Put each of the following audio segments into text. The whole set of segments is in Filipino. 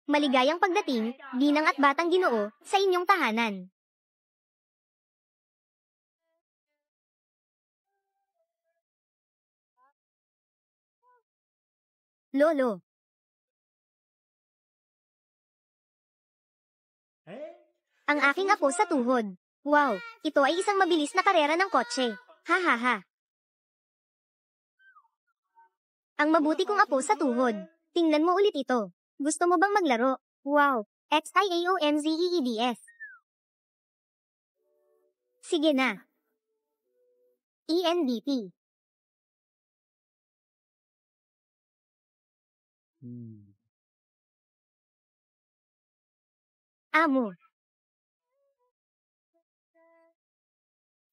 Maligayang pagdating, ginang at batang Ginoo, sa inyong tahanan. Lolo. Ang aking apo sa tuhod. Wow, ito ay isang mabilis na karera ng kotse. Ha ha ha. Ang mabuti kong apo sa tuhod. Tingnan mo ulit ito. Gusto mo bang maglaro? Wow, XIAOMZEEDS. Sige na. ENDP. Amo.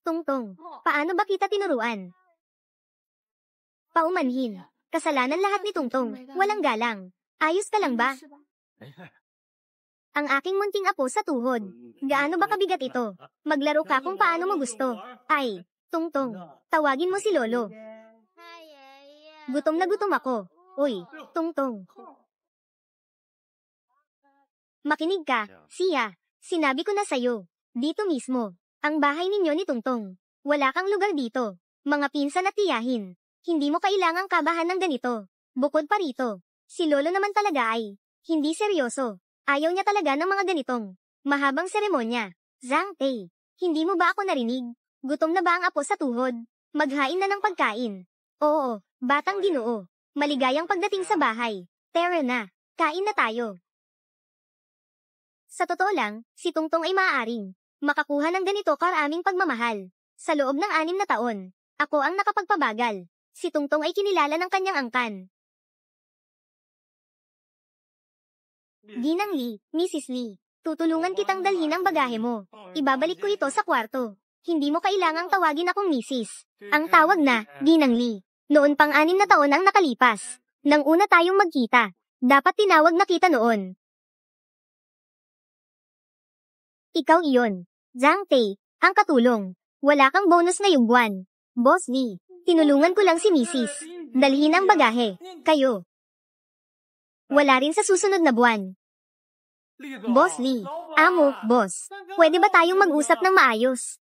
Tungtong, paano ba kita tinuruan? Paumanhin. Kasalanan lahat ni Tungtong, walang galang. Ayos ka lang ba? Ang aking munting apo sa tuhod. Gaano ba kabigat ito? Maglaro ka kung paano mo gusto. Ay, Tungtong, tawagin mo si Lolo. Gutom na gutom ako. Uy, Tungtong. Makinig ka, siya. Sinabi ko na sa'yo. Dito mismo. Ang bahay ninyo ni Tungtong. Wala kang lugar dito. Mga pinsan at tiyahin. Hindi mo kailangang kabahan ng ganito. Bukod pa rito. Si Lolo naman talaga ay hindi seryoso. Ayaw niya talaga ng mga ganitong mahabang seremonya. Zhang Tei, hindi mo ba ako narinig? Gutom na ba ang apo sa tuhod? Maghain na ng pagkain. Oo, batang Ginoo. Maligayang pagdating sa bahay. Tara na, kain na tayo. Sa totoo lang, si Tungtong ay maaaring makakuha ng ganito karaming pagmamahal. Sa loob ng 6 na taon, ako ang nakapagpabagal. Si Tungtong ay kinilala ng kanyang angkan. Ginang Lee, Mrs. Lee, tutulungan kitang dalhin ang bagahe mo. Ibabalik ko ito sa kwarto. Hindi mo kailangang tawagin akong Mrs. Ang tawag na, Ginang Lee. Noon pang 6 na taon ang nakalipas. Nang una tayong magkita, dapat tinawag na kita noon. Ikaw iyon. Zhang Tei, ang katulong. Wala kang bonus ngayong buwan. Boss Lee, tinulungan ko lang si Mrs. Dalhin ang bagahe. Kayo. Wala rin sa susunod na buwan. Boss Lee, amo, boss. Pwede ba tayong mag-usap ng maayos?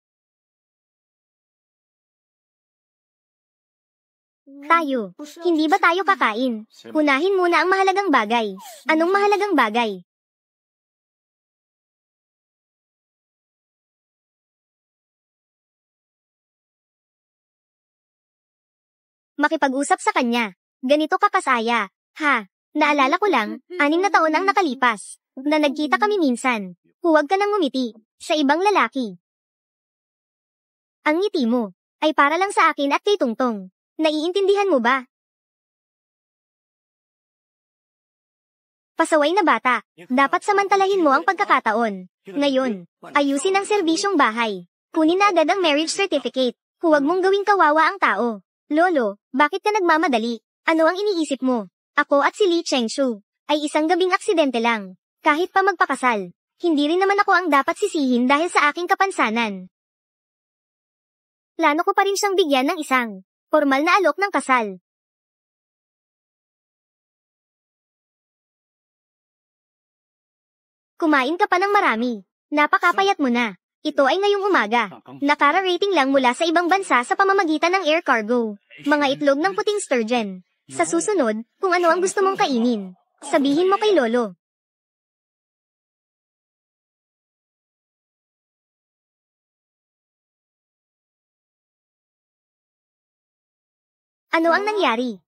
Tayo. Hindi ba tayo kakain? Unahin muna ang mahalagang bagay. Anong mahalagang bagay? Makipag-usap sa kanya. Ganito ka kasaya. Ha, naalala ko lang, 6 na taon ang nakalipas. Na nagkita kami minsan. Huwag ka nang ngumiti. Sa ibang lalaki. Ang ngiti mo, ay para lang sa akin at kay Tungtong. Naiintindihan mo ba? Pasaway na bata. Dapat samantalahin mo ang pagkakataon. Ngayon, ayusin ang serbisyong bahay. Kunin na agad ang marriage certificate. Huwag mong gawing kawawa ang tao. Lolo, bakit ka nagmamadali? Ano ang iniisip mo? Ako at si Li Chengshu ay isang gabing aksidente lang. Kahit pa magpakasal, hindi rin naman ako ang dapat sisihin dahil sa aking kapansanan. Plano ko pa rin siyang bigyan ng isang formal na alok ng kasal. Kumain ka pa ng marami. Napakapayat mo na. Ito ay ngayong umaga. Nakara-rating lang mula sa ibang bansa sa pamamagitan ng air cargo. Mga itlog ng puting sturgeon. Sa susunod, kung ano ang gusto mong kainin, sabihin mo kay Lolo. Ano ang nangyari?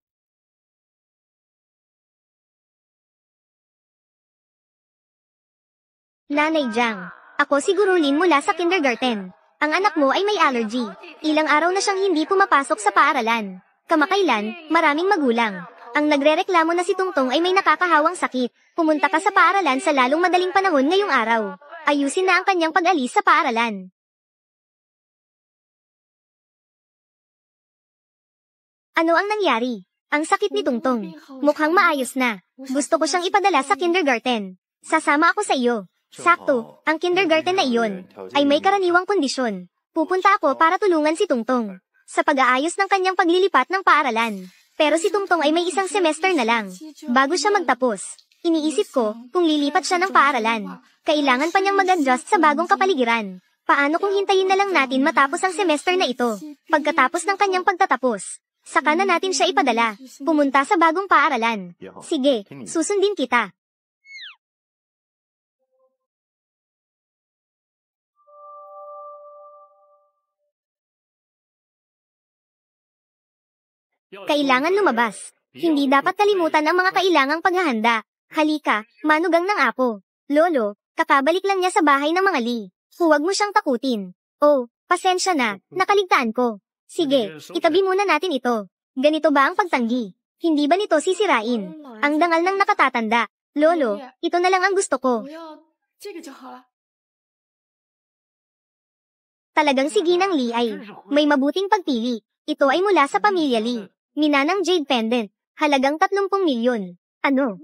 Nanay Jiang, ako si Guru Lin mula sa kindergarten. Ang anak mo ay may allergy. Ilang araw na siyang hindi pumapasok sa paaralan. Kamakailan, maraming magulang ang nagrereklamo na si Tungtong ay may nakakahawang sakit. Pumunta ka sa paaralan sa lalong madaling panahon ngayong araw. Ayusin na ang kanyang pag-alis sa paaralan. Ano ang nangyari? Ang sakit ni Tungtong. Mukhang maayos na. Gusto ko siyang ipadala sa kindergarten. Sasama ako sa iyo. Sakto, ang kindergarten na iyon ay may karaniwang kondisyon. Pupunta ako para tulungan si Tungtong sa pag-aayos ng kanyang paglilipat ng paaralan. Pero si Tungtong ay may isang semester na lang bago siya magtapos. Iniisip ko, kung lilipat siya ng paaralan, kailangan pa niyang mag-adjust sa bagong kapaligiran. Paano kung hintayin na lang natin matapos ang semester na ito? Pagkatapos ng kanyang pagtatapos, saka na natin siya ipadala, pumunta sa bagong paaralan. Sige, susundin kita. Kailangan lumabas. Hindi dapat kalimutan ang mga kailangang paghahanda. Halika, manugang ng apo. Lolo, kakabalik lang niya sa bahay ng mga Lee. Huwag mo siyang takutin. Oh, pasensya na, nakaligtaan ko. Sige, itabi muna natin ito. Ganito ba ang pagtanggi? Hindi ba nito sisirain? Ang dangal ng nakatatanda. Lolo, ito na lang ang gusto ko. Talagang si Ginang Lee ay may mabuting pagpili. Ito ay mula sa pamilya Lee. Minanang jade pendant. Halagang 30 milyon. Ano?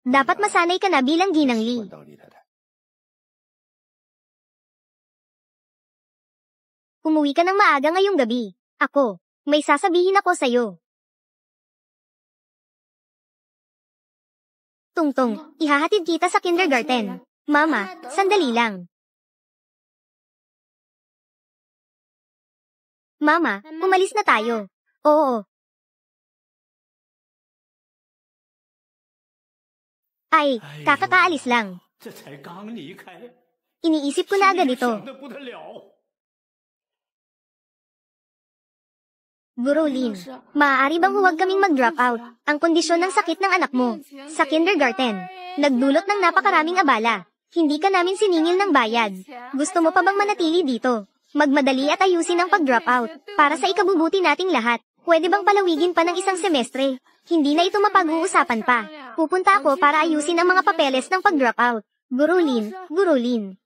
Dapat masanay ka na bilang Ginang Lee. Umuwi ka ng maaga ngayong gabi. Ako, may sasabihin ako sa'yo. Tungtong, ihahatid kita sa kindergarten. Mama, sandali lang. Mama, umalis na tayo. Oo. Ay, kakakaalis lang. Iniisip ko na agad ito. Guro Lin, maaari bang huwag kaming mag-drop out? Ang kondisyon ng sakit ng anak mo. Sa kindergarten, nagdulot ng napakaraming abala. Hindi ka namin siningil ng bayad. Gusto mo pa bang manatili dito? Magmadali at ayusin ang pag-drop out. Para sa ikabubuti nating lahat. Pwede bang palawigin pa ng isang semestre? Hindi na ito mapag-uusapan pa. Pupunta ako para ayusin ang mga papeles ng pag-drop out. Guro Lin, Guro Lin.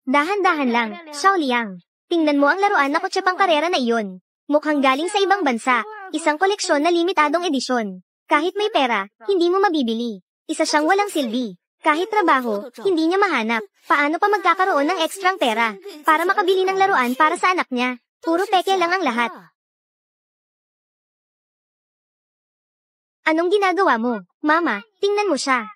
Dahan-dahan lang, Xiao Liang. Tingnan mo ang laruan na kotse pangkarera na iyon. Mukhang galing sa ibang bansa. Isang koleksyon na limitadong edisyon. Kahit may pera, hindi mo mabibili. Isa siyang walang silbi. Kahit trabaho, hindi niya mahanap. Paano pa magkakaroon ng ekstrang pera para makabili ng laruan para sa anak niya? Puro peke lang ang lahat. Anong ginagawa mo? Mama, tingnan mo siya.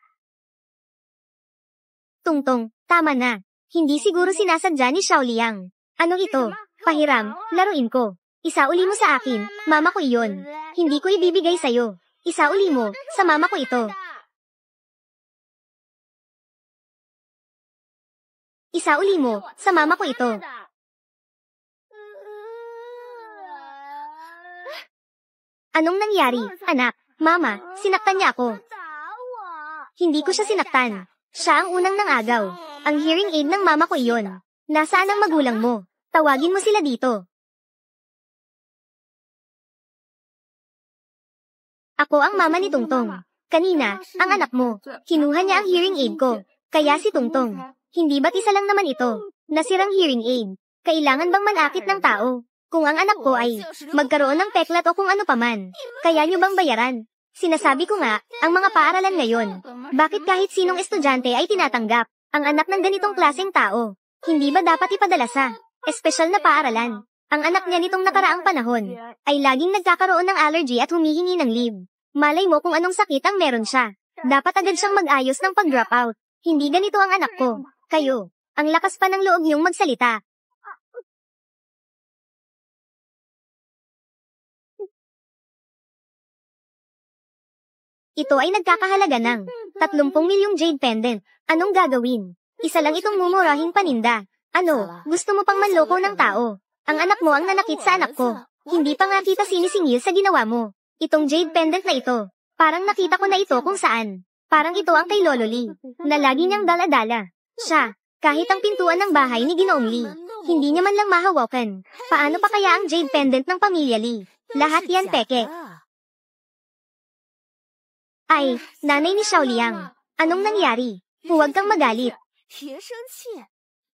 Tungtong, tama na. Hindi siguro sinasadya ni Xiao Liang. Anong ito? Pahiram, laruin ko. Isauli mo sa akin, mama ko iyon. Hindi ko ibibigay sa'yo. Isauli mo, sa mama ko ito. Isauli mo, sa mama ko ito. Anong nangyari, anak? Mama, sinaktan niya ako. Hindi ko siya sinaktan. Siya ang unang nangagaw. Ang hearing aid ng mama ko iyon. Nasaan ang magulang mo? Tawagin mo sila dito. Ako ang mama ni Tungtong. Kanina, ang anak mo. Kinuha niya ang hearing aid ko. Kaya si Tungtong. Hindi ba't isa lang naman ito? Nasirang hearing aid. Kailangan bang manakit ng tao? Kung ang anak ko ay magkaroon ng peklat o kung ano paman, kaya niyo bang bayaran? Sinasabi ko nga, ang mga paaralan ngayon, bakit kahit sinong estudyante ay tinatanggap ang anak ng ganitong klaseng tao? Hindi ba dapat ipadala sa espesyal na paaralan? Ang anak niya nitong nakaraang panahon ay laging nagkakaroon ng allergy at humihingi ng leave. Malay mo kung anong sakit ang meron siya. Dapat agad siyang mag-ayos ng pag-drop out. Hindi ganito ang anak ko. Kayo, ang lakas pa ng loob niyong magsalita. Ito ay nagkakahalaga ng 30 milyong jade pendant. Anong gagawin? Isa lang itong mumurahing paninda. Ano, gusto mo pang manloko ng tao? Ang anak mo ang nanakit sa anak ko. Hindi pa nga kita sinisingil sa ginawa mo. Itong jade pendant na ito. Parang nakita ko na ito kung saan. Parang ito ang kay Lolo Lee, na lagi niyang dala-dala. Siya, kahit ang pintuan ng bahay ni Ginoong Lee, hindi niya man lang mahawakan. Paano pa kaya ang jade pendant ng pamilya Lee? Lahat yan peke. Ay, nanay ni Xiao Liang. Anong nangyari? Huwag kang magalit.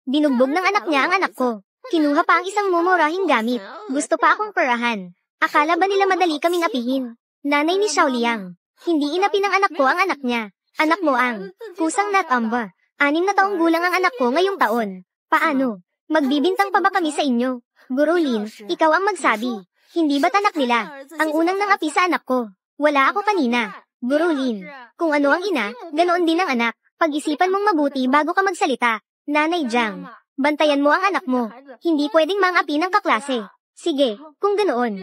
Binugbog ng anak niya ang anak ko. Kinuha pa ang isang mumurahing gamit. Gusto pa akong perahan. Akala ba nila madali kaming apihin? Nanay ni Xiao Liang. Hindi inapi ng anak ko ang anak niya. Anak mo ang kusang natamba. 6 na taong gulang ang anak ko ngayong taon. Paano? Magbibintang pa ba kami sa inyo? Guro Lin, ikaw ang magsabi. Hindi ba't anak nila? Ang unang nangapi sa anak ko. Wala ako kanina. Guro Lin, kung ano ang ina, ganoon din ang anak. Pag-isipan mong mabuti bago ka magsalita. Nanay Jiang, bantayan mo ang anak mo. Hindi pwedeng mangapi ng kaklase. Sige, kung ganoon.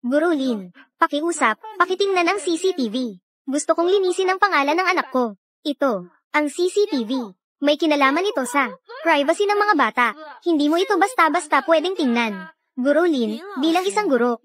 Guro Lin, pakiusap, pakitingnan ang CCTV. Gusto kong linisin ang pangalan ng anak ko. Ito, ang CCTV. May kinalaman ito sa privacy ng mga bata. Hindi mo ito basta-basta pwedeng tingnan. Guro Lin, bilang isang guro,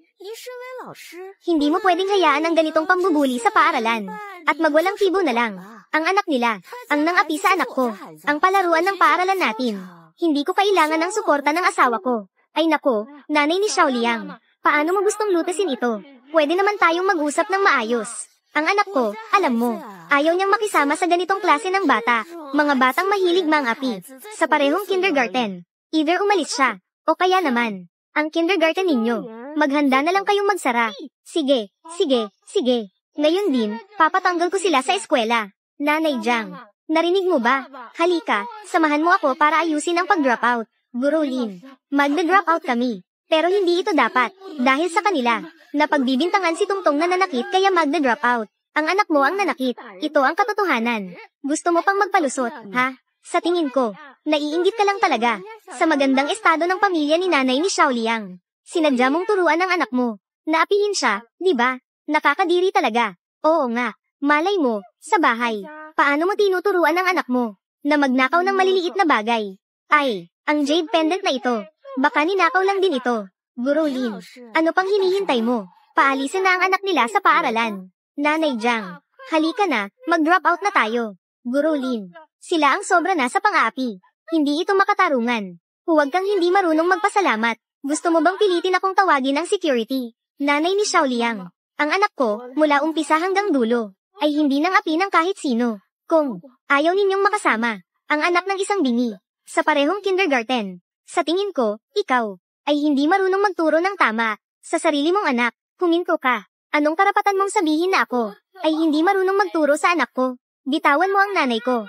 hindi mo pwedeng hayaan ang ganitong pambubuli sa paaralan. At magwalang kibo na lang. Ang anak nila, ang nangapi sa anak ko, ang palaruan ng paaralan natin. Hindi ko kailangan ng suporta ng asawa ko. Ay nako, nanay ni Xiao Liang. Paano mo gustong lutasin ito? Pwede naman tayong mag-usap ng maayos. Ang anak ko, alam mo, ayaw niyang makisama sa ganitong klase ng bata. Mga batang mahilig mangapi. Sa parehong kindergarten. Either umalis siya, o kaya naman, ang kindergarten ninyo. Maghanda na lang kayong magsara. Sige, sige, sige. Ngayon din, papatanggal ko sila sa eskwela. Nanay Jiang, narinig mo ba? Halika, samahan mo ako para ayusin ang pag-drop out. Guro Lin, magna-drop out kami. Pero hindi ito dapat, dahil sa kanila. Napagbibintangan si Tungtong na nanakit kaya magna-drop out. Ang anak mo ang nanakit. Ito ang katotohanan. Gusto mo pang magpalusot, ha? Sa tingin ko, naiinggit ka lang talaga. Sa magandang estado ng pamilya ni nanay ni Xiao Liang. Sinadya mong turuan ang anak mo. Naapihin siya, di ba? Nakakadiri talaga. Oo nga, malay mo, sa bahay. Paano mo tinuturuan ang anak mo? Na magnakaw ng maliliit na bagay. Ay, ang jade pendant na ito. Baka ninakaw lang din ito. Guro Lin, ano pang hinihintay mo? Paalisin na ang anak nila sa paaralan. Nanay Jiang, halika na, mag-drop out na tayo. Guro Lin, sila ang sobra na sa pang-aapi. Hindi ito makatarungan. Huwag kang hindi marunong magpasalamat. Gusto mo bang pilitin akong tawagin ng security? Nanay ni Xiao Liang, ang anak ko, mula umpisa hanggang dulo, ay hindi nang api ng kahit sino. Kung ayaw ninyong makasama, ang anak ng isang bingi, sa parehong kindergarten, sa tingin ko, ikaw, ay hindi marunong magturo ng tama. Sa sarili mong anak, huminto ka. Anong karapatan mong sabihin na ako, ay hindi marunong magturo sa anak ko? Bitawan mo ang nanay ko.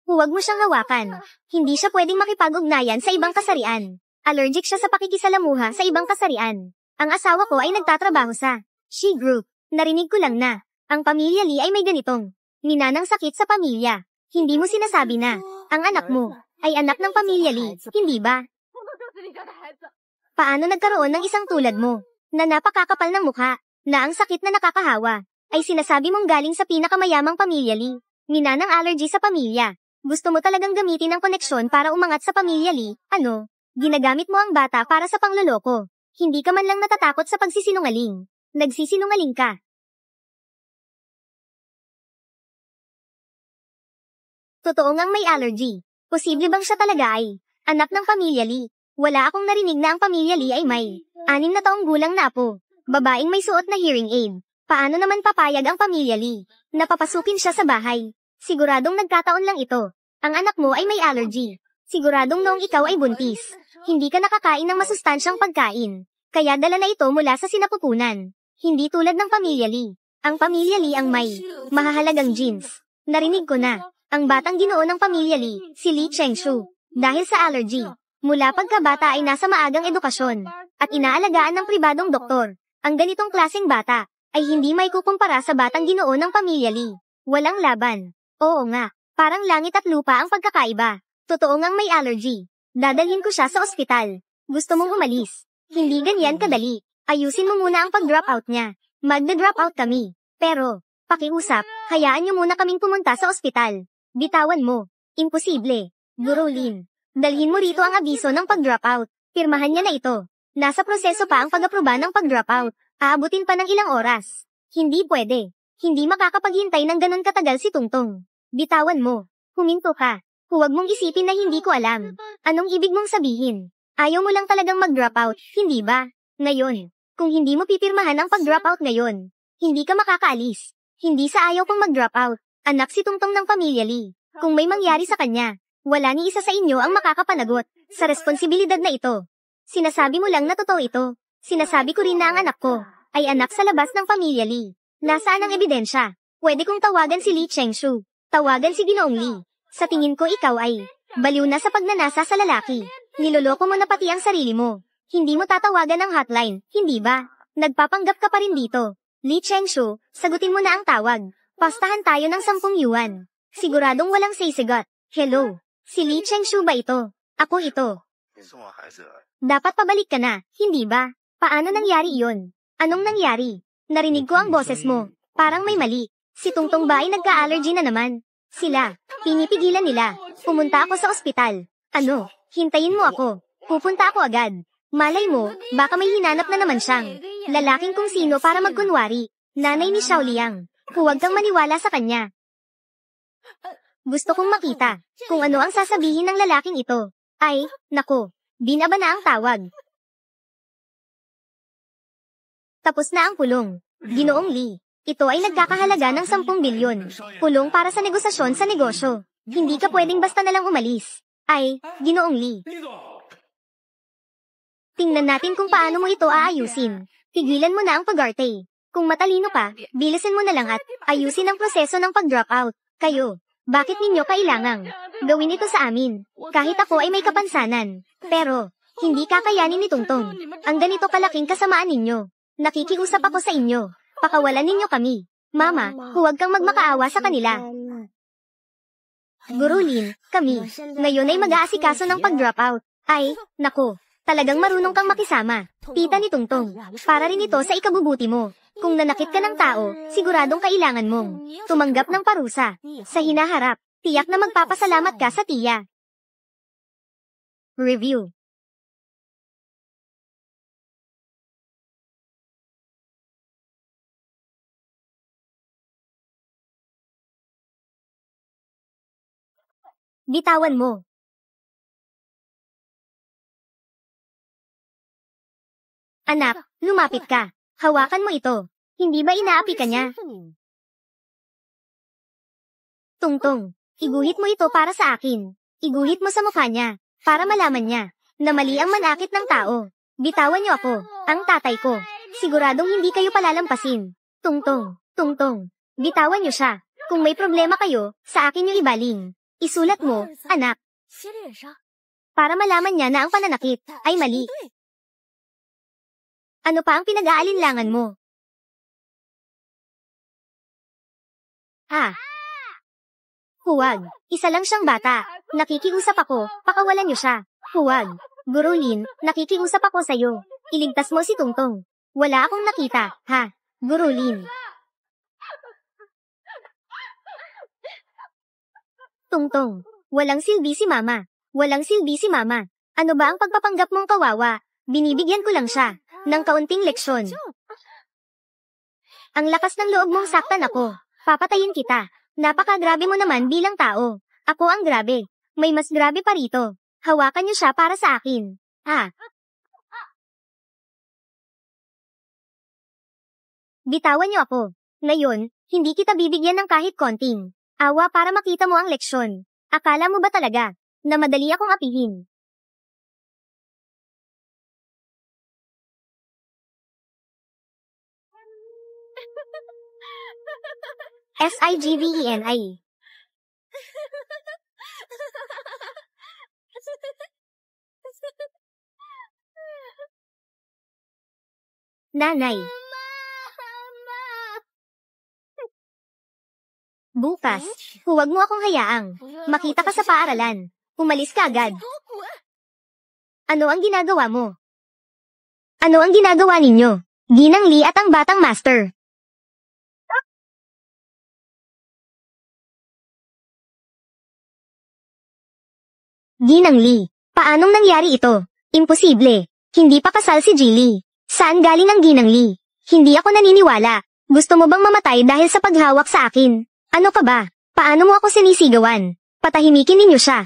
Huwag mo siyang hawakan. Hindi siya pwedeng makipag-ugnayan sa ibang kasarian. Allergic siya sa pakikisalamuha sa ibang kasarian. Ang asawa ko ay nagtatrabaho sa She Group. Narinig ko lang na, ang pamilya Li ay may ganitong ninanang sakit sa pamilya. Hindi mo sinasabi na, ang anak mo, ay anak ng pamilya Li, hindi ba? Paano nagkaroon ng isang tulad mo, na napakakapal ng mukha, na ang sakit na nakakahawa, ay sinasabi mong galing sa pinakamayamang pamilya Li, ninanang allergy sa pamilya. Gusto mo talagang gamitin ang koneksyon para umangat sa pamilya Li, ano? Ginagamit mo ang bata para sa pangloloko. Hindi ka man lang natatakot sa pagsisinungaling. Nagsisinungaling ka. Totoo ngang may allergy. Posible bang siya talaga ay anak ng pamilya Li? Wala akong narinig na ang pamilya Li ay may 6 na taong gulang na apo. Babaeng may suot na hearing aid. Paano naman papayag ang pamilya Li? Napapasukin siya sa bahay. Siguradong nagkataon lang ito. Ang anak mo ay may allergy. Siguradong noong ikaw ay buntis. Hindi ka nakakain ng masustansyang pagkain. Kaya dala na ito mula sa sinapupunan. Hindi tulad ng pamilya Li. Ang pamilya Li ang may mahahalagang genes. Narinig ko na, ang batang ginoo ng pamilya Li, si Li Chengshu. Dahil sa allergy. Mula pagkabata ay nasa maagang edukasyon, at inaalagaan ng pribadong doktor. Ang ganitong klaseng bata, ay hindi may kukumpara sa batang ginoo ng pamilya Li. Walang laban. Oo nga, parang langit at lupa ang pagkakaiba. Totoo ngang may allergy. Dadalhin ko siya sa ospital. Gusto mong umalis? Hindi ganyan kadali. Ayusin mo muna ang pag-drop out niya. Magna-drop out kami. Pero, pakiusap, hayaan niyo muna kaming pumunta sa ospital. Bitawan mo. Imposible. Guro Lin. Dalhin mo rito ang abiso ng pag-drop out. Pirmahan niya na ito. Nasa proseso pa ang pag-aproba ng pag-drop out. Aabutin pa ng ilang oras. Hindi pwede. Hindi makakapaghintay ng ganun katagal si Tungtong. Bitawan mo. Huminto ka. Huwag mong isipin na hindi ko alam. Anong ibig mong sabihin? Ayaw mo lang talagang mag-drop out, hindi ba? Ngayon, kung hindi mo pipirmahan ang pag-drop out ngayon, hindi ka makakaalis. Hindi sa ayaw kong mag-drop out. Anak si Tungtong ng pamilya Li. Kung may mangyari sa kanya, wala ni isa sa inyo ang makakapanagot sa responsibilidad na ito. Sinasabi mo lang na totoo ito. Sinasabi ko rin na ang anak ko ay anak sa labas ng pamilya Li. Nasaan ang ebidensya? Pwede kong tawagan si Li Chengshu. Tawagan si Ginoong Li. Sa tingin ko ikaw ay Baliw na sa pagnanasa sa lalaki. Niloloko mo na pati ang sarili mo. Hindi mo tatawagan ng hotline, hindi ba? Nagpapanggap ka pa rin dito. Li Chengshu, sagutin mo na ang tawag. Pastahan tayo ng 10 yuan. Siguradong walang sisigot. Hello, si Li Chengshu ba ito? Ako ito. Dapat pabalik ka na, hindi ba? Paano nangyari iyon? Anong nangyari? Narinig ko ang boses mo. Parang may mali. Si Tungtong ba ay nagka-allergy na naman? Sila, pinipigilan nila. Pumunta ako sa ospital. Ano? Hintayin mo ako. Pupunta ako agad. Malay mo, baka may hinanap na naman siyang lalaking kung sino para magkunwari. Nanay ni Xiaoliang. Huwag kang maniwala sa kanya. Gusto kong makita kung ano ang sasabihin ng lalaking ito. Ay, nako, binaba na ang tawag. Tapos na ang pulong. Ginoong Li, ito ay nagkakahalaga ng 10 bilyon. Pulong para sa negosasyon sa negosyo. Hindi ka pwedeng basta nalang umalis. Ay, Ginoong Li. Tingnan natin kung paano mo ito aayusin. Tigilan mo na ang pag-arte. Kung matalino ka, bilisin mo na lang at ayusin ang proseso ng pag-drop out. Kayo, bakit ninyo kailangang gawin ito sa amin? Kahit ako ay may kapansanan. Pero, hindi kakayanin ni Tungtong. Ang ganito kalaking kasamaan ninyo. Nakikiusap ako sa inyo. Pakawalan ninyo kami. Mama, huwag kang magmakaawa sa kanila. Guru Lin, kami, ngayon ay mag-aasikaso ng pag-drop out. Ay, nako. Talagang marunong kang makisama, tita ni Tungtong. Para rin ito sa ikabubuti mo. Kung nanakit ka ng tao, siguradong kailangan mong tumanggap ng parusa. Sa hinaharap, tiyak na magpapasalamat ka sa tiya. Review. Bitawan mo. Anak, lumapit ka. Hawakan mo ito. Hindi ba inaapi ka niya? Tungtong, iguhit mo ito para sa akin. Iguhit mo sa mukha niya, para malaman niya, na mali ang manakit ng tao. Bitawan niyo ako, ang tatay ko. Siguradong hindi kayo palalampasin. Tungtong, Tungtong, bitawan niyo siya. Kung may problema kayo, sa akin niyo ibaling. Isulat mo, anak. Para malaman niya na ang pananakit ay mali. Ano pa ang pinag-aalinlangan mo? Huwag. Isa lang siyang bata. Nakikiusap ako, pakawalan niyo siya. Huwag. Guru Lin, nakikiusap ako sa'yo. Iligtas mo si Tungtong. Wala akong nakita, ha? Guru Lin. Tungtong, walang silbi si mama. Walang silbi si mama. Ano ba ang pagpapanggap mong kawawa? Binibigyan ko lang siya ng kaunting leksyon. Ang lakas ng loob mong saktan ako. Papatayin kita. Napakagrabe mo naman bilang tao. Ako ang grabe. May mas grabe pa rito. Hawakan niyo siya para sa akin. Bitawan niyo ako. Ngayon, hindi kita bibigyan ng kahit konting awa para makita mo ang leksyon. Akala mo ba talaga na madali akong apihin? SIGVENI. Nanay. Bukas, huwag mo akong hayaang makita ka sa paaralan. Umalis ka agad. Ano ang ginagawa mo? Ano ang ginagawa ninyo? Ginang Li at ang batang master. Ginang Li, paanong nangyari ito? Imposible. Hindi pa kasal si Jilly. Saan galing ang Ginang Li? Hindi ako naniniwala. Gusto mo bang mamatay dahil sa paghawak sa akin? Ano ka ba? Paano mo ako sinisigawan? Patahimikin ninyo siya.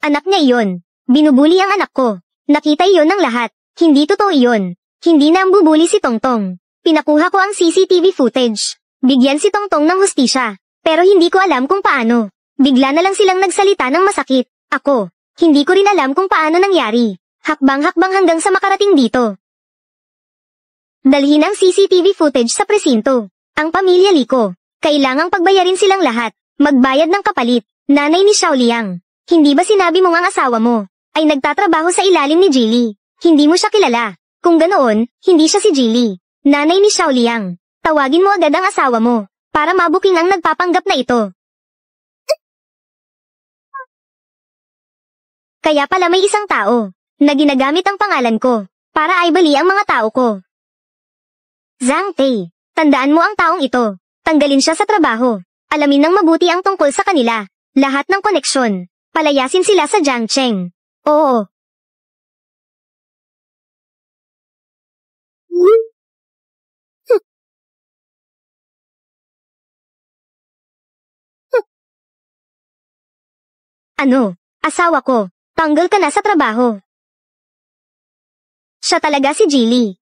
Anak niya iyon. Binubuli ang anak ko. Nakita iyon ng lahat. Hindi totoo iyon. Hindi na ang bubuli si Tongtong. Pinakuha ko ang CCTV footage. Bigyan si Tongtong ng hustisya. Pero hindi ko alam kung paano. Bigla na lang silang nagsalita ng masakit. Ako, hindi ko rin alam kung paano nangyari. Hakbang-hakbang hanggang sa makarating dito. Dalhin ang CCTV footage sa presinto. Ang pamilya Liko. Kailangang pagbayarin silang lahat. Magbayad ng kapalit. Nanay ni Xiao Liang. Hindi ba sinabi mong ang asawa mo ay nagtatrabaho sa ilalim ni Jilly? Hindi mo siya kilala. Kung ganoon, hindi siya si Jilly. Nanay ni Xiao Liang. Tawagin mo agad ang asawa mo para mabuking ang nagpapanggap na ito. Kaya pala may isang tao na ginagamit ang pangalan ko para aibali ang mga tao ko. Zhang Tei, tandaan mo ang taong ito. Tanggalin siya sa trabaho. Alamin ng mabuti ang tungkol sa kanila. Lahat ng koneksyon. Palayasin sila sa Jiangcheng. Oo. Ano? Asawa ko. Tanggal ka na sa trabaho. Siya talaga si Jilly.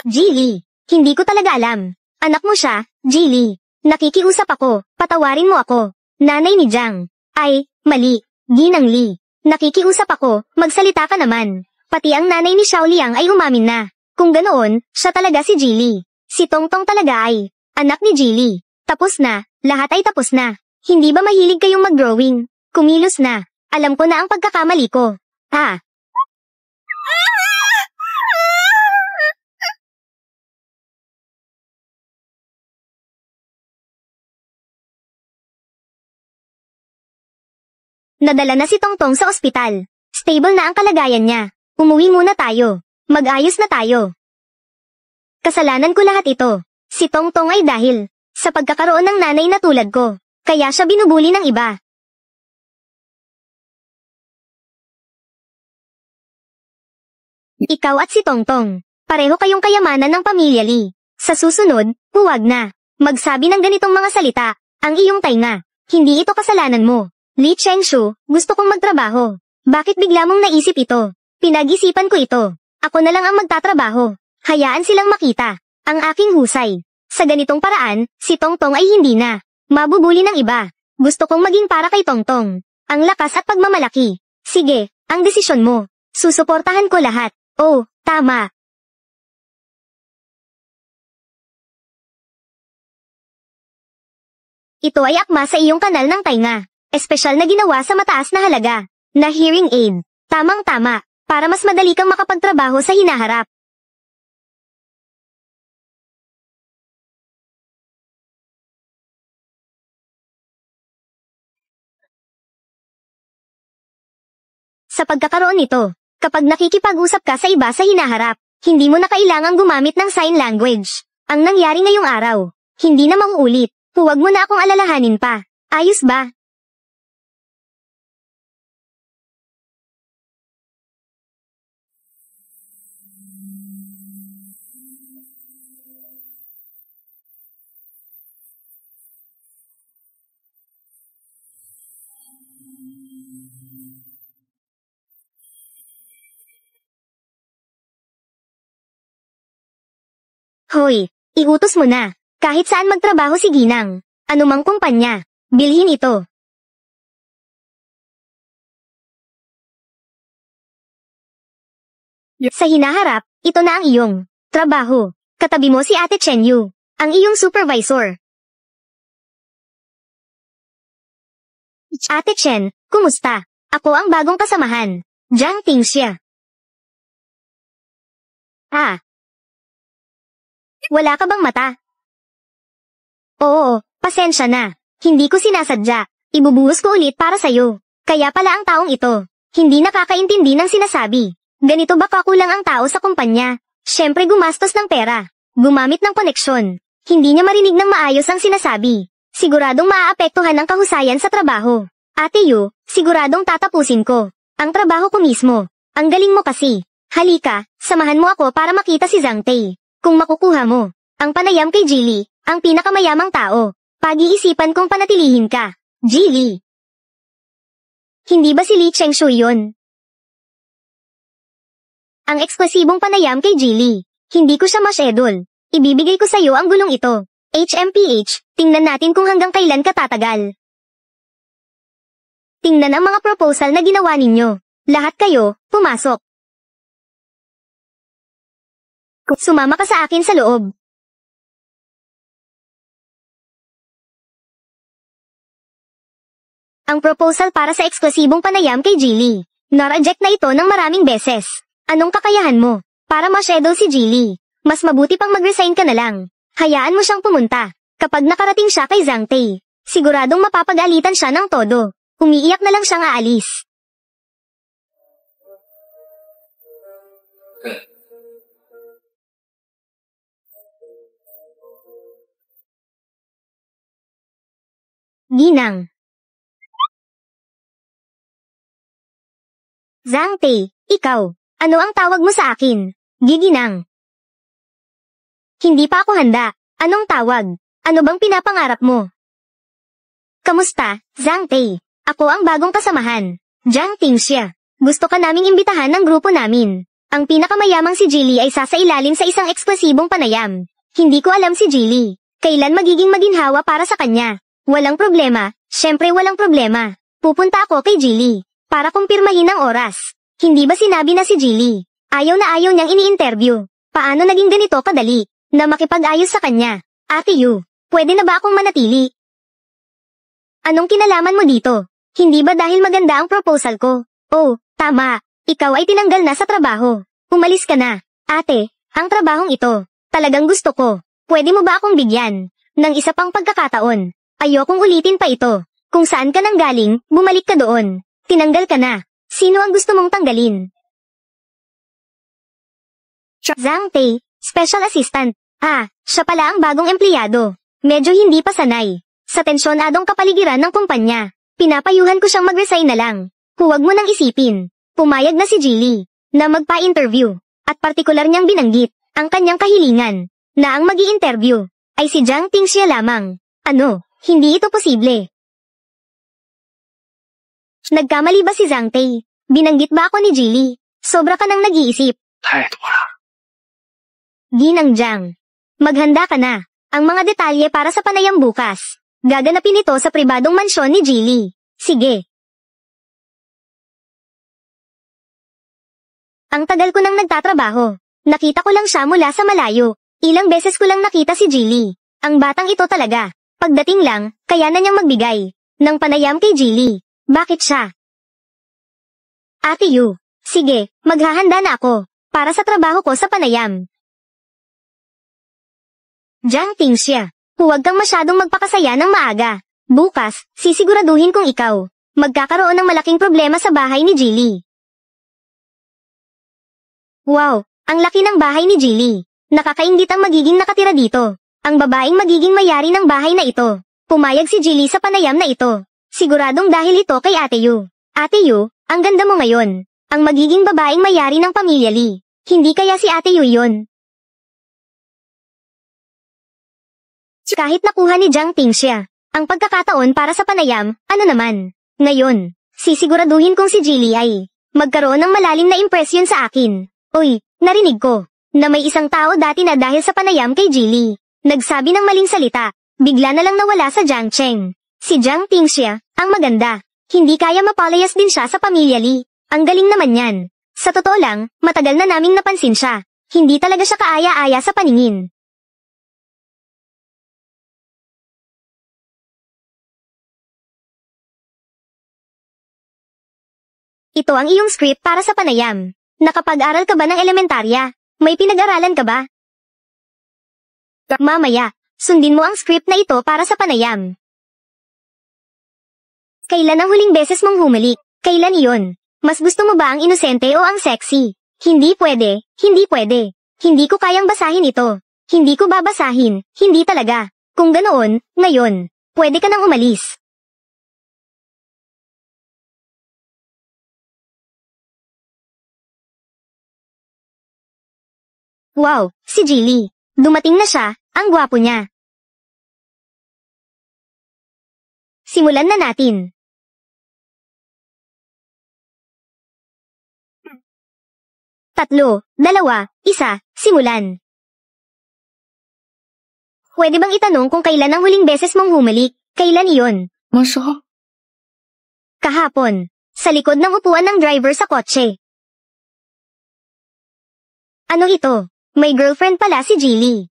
Jilly, hindi ko talaga alam. Anak mo siya, Jilly. Nakikiusap ako, patawarin mo ako. Nanay ni Jiang. Ay, mali. Ginang Li. Nakikiusap ako, magsalita ka naman. Pati ang nanay ni Xiao Liang ay umamin na. Kung ganoon, siya talaga si Jilly. Si Tongtong talaga ay anak ni Jilly. Tapos na, lahat ay tapos na. Hindi ba mahilig kayong mag-drawing? Kumilos na. Alam ko na ang pagkakamali ko. Ha? Nadala na si Tongtong sa ospital. Stable na ang kalagayan niya. Umuwi muna tayo. Mag-ayos na tayo. Kasalanan ko lahat ito. Si Tongtong ay dahil sa pagkakaroon ng nanay na tulad ko. Kaya siya binubuli ng iba. Ikaw at si Tongtong, pareho kayong kayamanan ng pamilya Li. Sa susunod, huwag na magsabi ng ganitong mga salita. Ang iyong tainga. Hindi ito kasalanan mo. Li Chengshu, gusto kong magtrabaho. Bakit bigla mong naisip ito? Pinag-isipan ko ito. Ako na lang ang magtatrabaho. Hayaan silang makita ang aking husay. Sa ganitong paraan, si Tongtong ay hindi na mabubuli ng iba. Gusto kong maging para kay Tongtong. Ang lakas at pagmamalaki. Sige, ang desisyon mo. Susuportahan ko lahat. Oh, tama. Ito ay akma sa iyong kanal ng tainga. Espesyal na ginawa sa mataas na halaga na hearing aid. Tamang-tama, para mas madali kang makapagtrabaho sa hinaharap. Sa pagkakaroon nito, kapag nakikipag-usap ka sa iba sa hinaharap, hindi mo na kailangang gumamit ng sign language. Ang nangyari ngayong araw, hindi na mauulit. Huwag mo na akong alalahanin pa. Ayos ba? Hoy, iutos mo na. Kahit saan magtrabaho si Ginang. Anumang kumpanya, bilhin ito. Sa hinaharap, ito na ang iyong trabaho. Katabi mo si Ate Chen Yu, ang iyong supervisor. Ate Chen, kumusta? Ako ang bagong kasamahan. Jiang Tingxia. Ah. Wala ka bang mata? Oo, pasensya na. Hindi ko sinasadya. Ibubuhos ko ulit para sa'yo. Kaya pala ang taong ito, hindi nakakaintindi ng sinasabi. Ganito ba kakulang ang tao sa kumpanya? Siyempre gumastos ng pera. Gumamit ng koneksyon. Hindi niya marinig ng maayos ang sinasabi. Siguradong maaapektuhan ang kahusayan sa trabaho. Ate Yu, siguradong tatapusin ko ang trabaho ko mismo. Ang galing mo kasi. Halika, samahan mo ako para makita si Zhang Tei. Kung makukuha mo ang panayam kay Jilly, ang pinakamayamang tao, pag-iisipan kong panatilihin ka. Jilly. Hindi ba si Li Chengshu yun? Ang eksklusibong panayam kay Jilly. Hindi ko siya ma-schedule. Ibibigay ko sa'yo ang gulong ito. HMPH, tingnan natin kung hanggang kailan ka tatagal. Tingnan ang mga proposal na ginawa ninyo. Lahat kayo, pumasok. Sumama ka sa akin sa loob. Ang proposal para sa eksklusibong panayam kay Jilly. Na-reject na ito ng maraming beses. Anong kakayahan mo? Para ma-schedule si Jilly. Mas mabuti pang mag-resign ka na lang. Hayaan mo siyang pumunta. Kapag nakarating siya kay Zhang Tae, siguradong mapapag-alitan siya ng todo. Umiiyak na lang siyang aalis. Ginang. Zhang Tae, ikaw. Ano ang tawag mo sa akin? Giginang. Hindi pa ako handa. Anong tawag? Ano bang pinapangarap mo? Kamusta, Zhang Tae? Ako ang bagong kasamahan. Jiang Tingxia. Gusto ka naming imbitahan ng grupo namin. Ang pinakamayamang si Jilly ay sasailalim sa isang eksklusibong panayam. Hindi ko alam si Jilly. Kailan magiging maginhawa para sa kanya? Walang problema. Syempre walang problema. Pupunta ako kay Jilly. Para kumpirmahin ang oras. Hindi ba sinabi na si Jilly? Ayaw na ayaw niyang ini-interview. Paano naging ganito kadali? Na makipag-ayos sa kanya? Ate Yu, pwede na ba akong manatili? Anong kinalaman mo dito? Hindi ba dahil maganda ang proposal ko? Oh, tama. Ikaw ay tinanggal na sa trabaho. Umalis ka na. Ate, ang trabahong ito. Talagang gusto ko. Pwede mo ba akong bigyan ng isa pang pagkakataon? Ayokong ulitin pa ito. Kung saan ka nang galing, bumalik ka doon. Tinanggal ka na. Sino ang gusto mong tanggalin? Zhang Tae, Special Assistant. Siya pala ang bagong empleyado. Medyo hindi pa sanay. Sa tensyonadong kapaligiran ng kumpanya. Pinapayuhan ko siyang mag-resign na lang. Huwag mo nang isipin. Pumayag na si Jilly na magpa-interview. At partikular niyang binanggit ang kanyang kahilingan na ang magi-interview ay si Jiang Tingxia lamang. Ano, hindi ito posible. Nagkamali ba si Zhang Tae? Binanggit ba ako ni Jilly? Sobra ka nang nag-iisip. Ginang Jiang. Maghanda ka na. Ang mga detalye para sa panayam bukas. Gaganapin ito sa pribadong mansyon ni Jilly. Sige. Ang tagal ko nang nagtatrabaho. Nakita ko lang siya mula sa malayo. Ilang beses ko lang nakita si Jilly. Ang batang ito talaga. Pagdating lang, kaya na niyang magbigay ng panayam kay Jilly. Bakit siya? Ate Yu, sige, maghahanda na ako para sa trabaho ko sa panayam. Jiang Tingxia, huwag kang masyadong magpakasaya ng maaga. Bukas, sisiguraduhin kong ikaw magkakaroon ng malaking problema sa bahay ni Jilly. Wow, ang laki ng bahay ni Jilly. Nakakainggit ang magiging nakatira dito. Ang babaeng magiging may-ari ng bahay na ito. Pumayag si Jilly sa panayam na ito. Siguradong dahil ito kay Ate Yu. Ate Yu, ang ganda mo ngayon. Ang magiging babaeng may-ari ng pamilya Lee. Hindi kaya si Ate Yu yun? Kahit nakuha ni Jiang Tingxia ang pagkakataon para sa panayam, ano naman? Ngayon, sisiguraduhin kong si Jilly ay magkaroon ng malalim na impresyon sa akin. Uy, narinig ko na may isang tao dati na dahil sa panayam kay Jilly nagsabi ng maling salita. Bigla na lang nawala sa Jiangcheng. Si Jiang Tingxia, ang maganda. Hindi kaya mapalayas din siya sa pamilya Lee. Ang galing naman yan. Sa totoo lang, matagal na naming napansin siya. Hindi talaga siya kaaya-aya sa paningin. Ito ang iyong script para sa panayam. Nakapag-aral ka ba ng elementarya? May pinag-aralan ka ba? Mamaya, sundin mo ang script na ito para sa panayam. Kailan ang huling beses mong humalik? Kailan iyon? Mas gusto mo ba ang inosente o ang sexy? Hindi pwede, hindi pwede. Hindi ko kayang basahin ito. Hindi ko babasahin, hindi talaga. Kung ganoon, ngayon, pwede ka nang umalis. Wow, si Jilly. Dumating na siya, ang gwapo niya. Simulan na natin. 3, 2, 1, simulan. Pwede bang itanong kung kailan ang huling beses mong humalik? Kailan iyon? Masya. Kahapon. sa likod ng upuan ng driver sa kotse. Ano ito? May girlfriend pala si Jilly.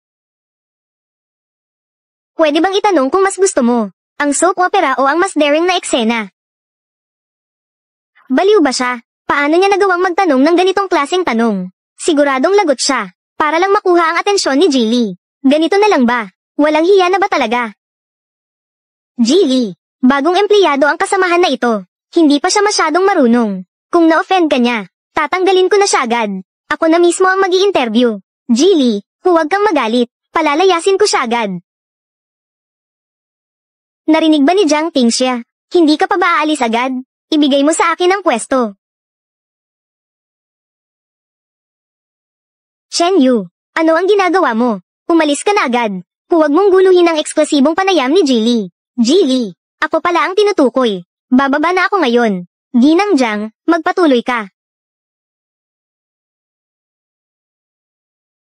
Pwede bang itanong kung mas gusto mo, ang soap opera o ang mas daring na eksena? Baliw ba siya? Paano niya nagawang magtanong ng ganitong klaseng tanong? Siguradong lagot siya, para lang makuha ang atensyon ni Jilly. Ganito na lang ba? Walang hiya na ba talaga? Jilly, bagong empleyado ang kasamahan na ito. Hindi pa siya masyadong marunong. Kung na-offend ka niya, tatanggalin ko na siya agad. Ako na mismo ang mag-i-interview. Jilly, huwag kang magalit. Palalayasin ko siya agad. Narinig ba ni Jiang Tingxia? Hindi ka pa ba aalis agad? Ibigay mo sa akin ang pwesto. Shen Yu, ano ang ginagawa mo? Umalis ka na agad. Huwag mong guluhin ang eksklusibong panayam ni Jilly. Jilly, ako pala ang tinutukoy. Bababa na ako ngayon. Ginang Jiang, magpatuloy ka.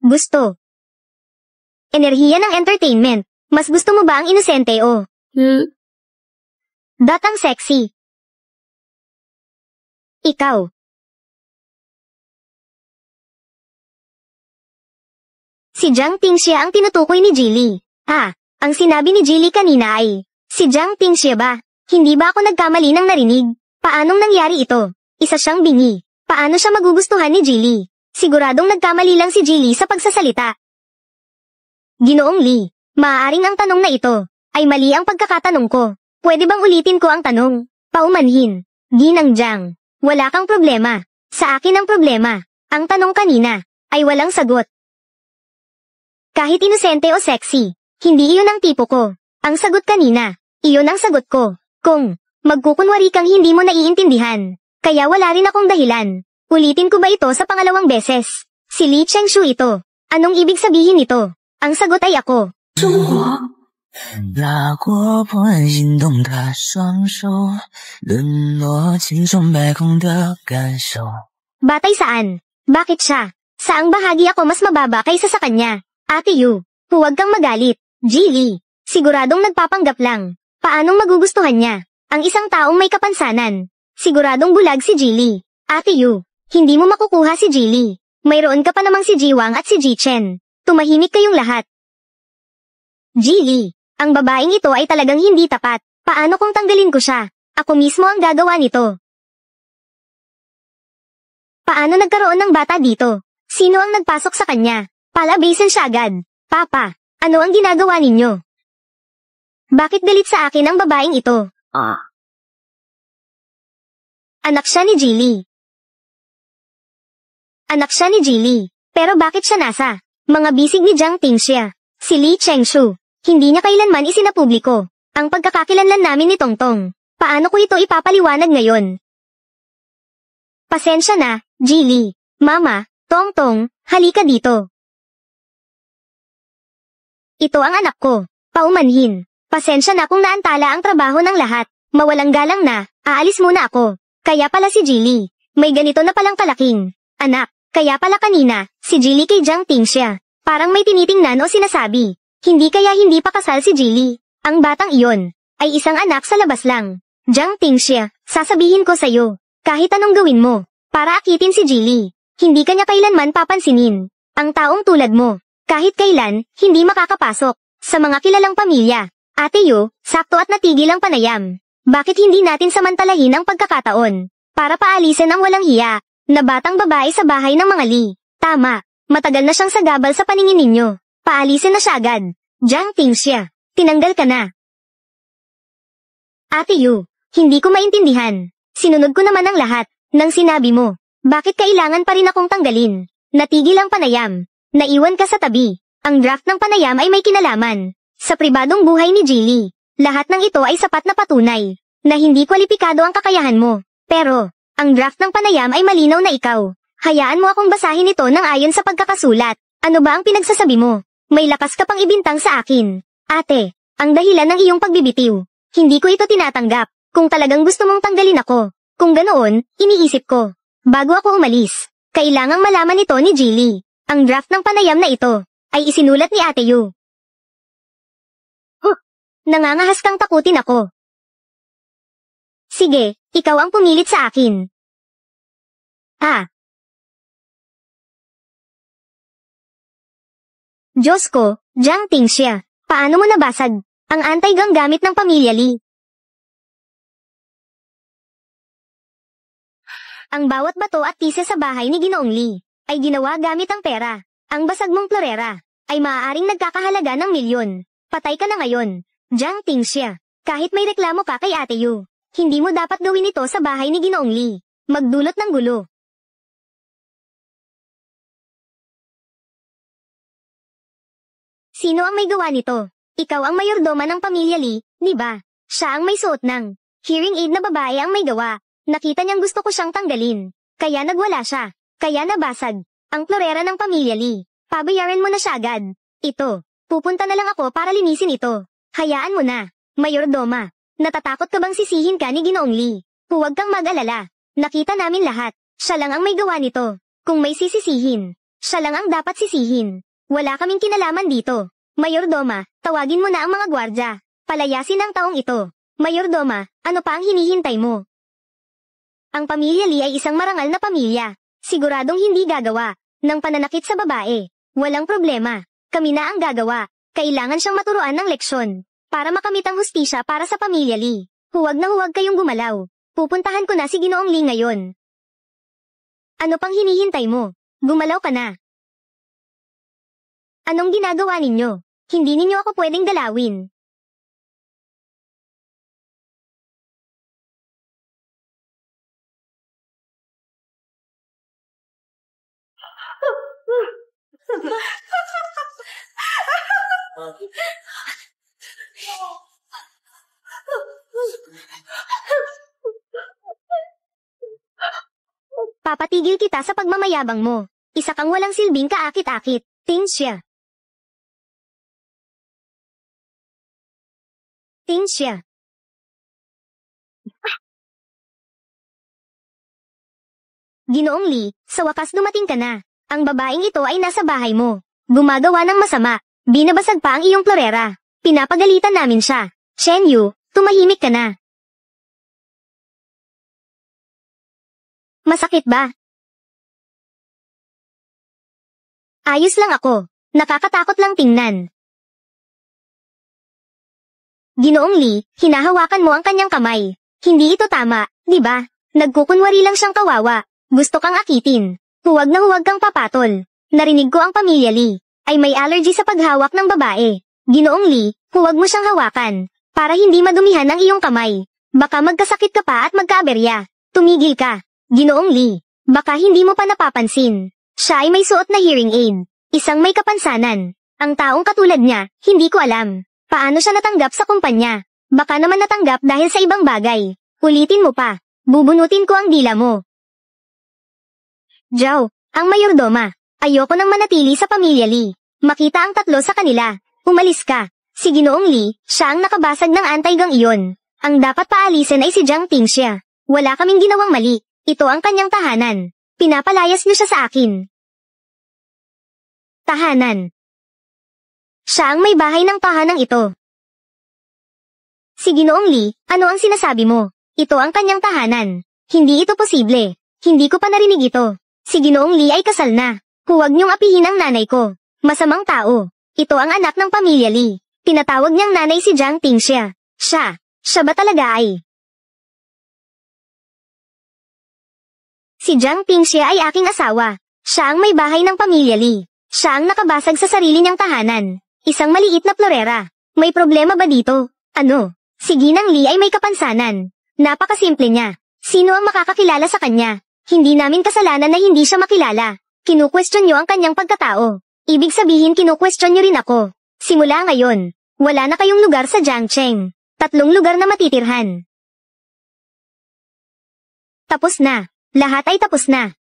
Gusto. Enerhiya ng entertainment. Mas gusto mo ba ang inosente o? Datang sexy. Ikaw. Si Jiang Tingxia ang tinutukoy ni Jilly. Ang sinabi ni Jilly kanina ay, si Jiang Tingxia ba? Hindi ba ako nagkamali ng narinig? Paanong nangyari ito? Isa siyang bingi. Paano siya magugustuhan ni Jilly? Siguradong nagkamali lang si Jilly sa pagsasalita. Ginoong Lee, maaaring ang tanong na ito ay mali ang pagkakatanong ko. Pwede bang ulitin ko ang tanong? Paumanhin. Ginang Jiang, wala kang problema. Sa akin ang problema. Ang tanong kanina ay walang sagot. Kahit inosente o sexy, hindi iyon ang tipo ko. Ang sagot kanina, iyon ang sagot ko. Kung magkukunwari kang hindi mo naiintindihan, kaya wala rin akong dahilan. Ulitin ko ba ito sa pangalawang beses? Si Li Chengshu ito. Anong ibig sabihin nito? Ang sagot ay ako. 拉过不忍心动的双手，沦落其中百空的感受。 Batay saan? Bakit siya? Saang bahagi ako mas mababa kaysa sa kanya? Ate Yu, huwag kang magalit. Jilly, siguradong nagpapanggap lang. Paanong magugustuhan niya ang isang taong may kapansanan? Siguradong bulag si Jilly. Ate Yu, hindi mo makukuha si Jilly. Mayroon ka pa namang si Jiwang at si Jichen. Tumahimik kayong lahat. Jilly, ang babaeng ito ay talagang hindi tapat. Paano kung tanggalin ko siya? Ako mismo ang gagawa nito. Paano nagkaroon ng bata dito? Sino ang nagpasok sa kanya? Palabasin siya agad. Papa, ano ang ginagawa ninyo? Bakit galit sa akin ang babaeng ito? Anak siya ni Jilly. Anak siya ni Jilly. Pero bakit siya nasa mga bisig ni Jiang Tingxia? Si Li Chengshu. Hindi niya kailanman isinapubliko ang pagkakakilanlan namin ni Tongtong. Paano ko ito ipapaliwanag ngayon? Pasensya na, Jilly. Mama, Tongtong, halika dito. Ito ang anak ko. Paumanhin. Pasensya na kung naantala ang trabaho ng lahat. Mawalang galang na, aalis muna ako. Kaya pala si Jilly. May ganito na palang kalaking anak. Kaya pala kanina, si Jilly kay Jiang Tingxia. Parang may tinitingnan o sinasabi. Hindi kaya hindi pa kasal si Jilly. Ang batang iyon ay isang anak sa labas lang. Jiang Tingxia, sasabihin ko sa'yo, kahit anong gawin mo, para akitin si Jilly, hindi kanya kailanman papansinin. Ang taong tulad mo, kahit kailan, hindi makakapasok sa mga kilalang pamilya. Ate Yu, sakto at natigil ang panayam. Bakit hindi natin samantalahin ang pagkakataon para paalisin ang walang hiya na batang babae sa bahay ng mga Li? Tama, matagal na siyang sagabal sa paningin ninyo. Paalisin na siya agad. Jiang Tingxia, tinanggal ka na. Ate Yu, hindi ko maintindihan. Sinunod ko naman ang lahat ng sinabi mo. Bakit kailangan pa rin akong tanggalin? Natigil ang panayam. Naiwan ka sa tabi. Ang draft ng panayam ay may kinalaman sa pribadong buhay ni Jilly. Lahat ng ito ay sapat na patunay na hindi kwalipikado ang kakayahan mo. Pero, ang draft ng panayam ay malinaw na ikaw. Hayaan mo akong basahin ito ng ayon sa pagkakasulat. Ano ba ang pinagsasabi mo? May lakas ka pang ibintang sa akin. Ate, ang dahilan ng iyong pagbibitiw. Hindi ko ito tinatanggap. Kung talagang gusto mong tanggalin ako. Kung ganoon, iniisip ko. Bago ako umalis, kailangang malaman ito ni Jilly. Ang draft ng panayam na ito ay isinulat ni Ate Yu. Nangangahas kang takutin ako. Sige, ikaw ang pumilit sa akin. Ah. Diyos ko, Jiang Tingxia, paano mo nabasag ang anti-gang gamit ng pamilya Li? Ang bawat bato at pieces sa bahay ni Ginoong Li ay ginawa gamit ang pera. Ang basag mong florera ay maaaring nagkakahalaga ng milyon. Patay ka na ngayon, Jiang Tingxia. Kahit may reklamo ka kay Ate Yu, hindi mo dapat gawin ito sa bahay ni Ginoong Li. Magdulot ng gulo. Sino ang may gawa nito? Ikaw ang mayordoma ng pamilya Li, di ba? Siya ang may suot ng hearing aid na babae ang may gawa. Nakita niyang gusto ko siyang tanggalin. Kaya nagwala siya. Kaya nabasag ang florera ng pamilya Li. Pabayaran mo na siya agad. Ito, pupunta na lang ako para linisin ito. Hayaan mo na, mayordoma. Natatakot ka bang sisihin ka ni Ginoong Li? Huwag kang mag-alala. Nakita namin lahat. Siya lang ang may gawa nito. Kung may sisisihin, siya lang ang dapat sisihin. Wala kaming kinalaman dito. Mayordoma, tawagin mo na ang mga gwardya. Palayasin ang taong ito. Mayordoma, ano pa ang hinihintay mo? Ang pamilya Li ay isang marangal na pamilya. Siguradong hindi gagawa ng pananakit sa babae. Walang problema. Kami na ang gagawa. Kailangan siyang maturuan ng leksyon para makamit ang hustisya para sa pamilya Li. Huwag na huwag kayong gumalaw. Pupuntahan ko na si Ginoong Li ngayon. Ano pang hinihintay mo? Gumalaw ka na. Anong ginagawa ninyo? Hindi ninyo ako pwedeng galawin. Papatigil kita sa pagmamayabang mo. Isa kang walang silbing kaakit-akit. Tingxia. Tingxia. Ginoong Li, sa wakas dumating ka na. Ang babaeng ito ay nasa bahay mo. Gumagawa ng masama. Binabasag pa ang iyong florera. Pinapagalitan namin siya. Shen Yu, tumahimik ka na. Masakit ba? Ayos lang ako. Nakakatakot lang tingnan. Ginoong Li, hinahawakan mo ang kanyang kamay. Hindi ito tama, di ba? Nagkukunwari lang siyang kawawa. Gusto kang akitin. Huwag na huwag kang papatol. Narinig ko ang pamilya Li ay may allergy sa paghawak ng babae. Ginoong Li, huwag mo siyang hawakan para hindi madumihan ang iyong kamay. Baka magkasakit ka pa at magkaaberya. Tumigil ka. Ginoong Li, baka hindi mo pa napapansin. Siya ay may suot na hearing aid. Isang may kapansanan. Ang taong katulad niya, hindi ko alam. Paano siya natanggap sa kumpanya? Baka naman natanggap dahil sa ibang bagay. Ulitin mo pa. Bubunutin ko ang dila mo. Zhao, ang mayordoma. Ayoko nang manatili sa pamilya Li. Makita ang tatlo sa kanila. Umalis ka. Si Ginoong Li, siya ang nakabasag ng anti-gang iyon. Ang dapat paalisin ay si Jiang Tingxia. Wala kaming ginawang mali. Ito ang kanyang tahanan. Pinapalayas niyo siya sa akin. Tahanan. Siya ang may bahay ng tahanang ito. Si Ginoong Li, ano ang sinasabi mo? Ito ang kanyang tahanan. Hindi ito posible. Hindi ko pa narinig ito. Si Ginoong Li ay kasal na. Huwag niyong apihin ang nanay ko. Masamang tao. Ito ang anak ng pamilya Li. Tinatawag niyang nanay si Jiang Tingxia. Siya ba talaga ay? Si Jiang Tingxia ay aking asawa. Siya ang may bahay ng pamilya Li. Siya ang nakabasag sa sarili niyang tahanan. Isang maliit na florera. May problema ba dito? Ano? Si Ginang Li ay may kapansanan. Napakasimple niya. Sino ang makakakilala sa kanya? Hindi namin kasalanan na hindi siya makilala. Kinu-question niyo ang kanyang pagkatao. Ibig sabihin kinu-question niyo rin ako. Simula ngayon, wala na kayong lugar sa Jiangcheng. 3 lugar na matitirhan. Tapos na. Lahat ay tapos na.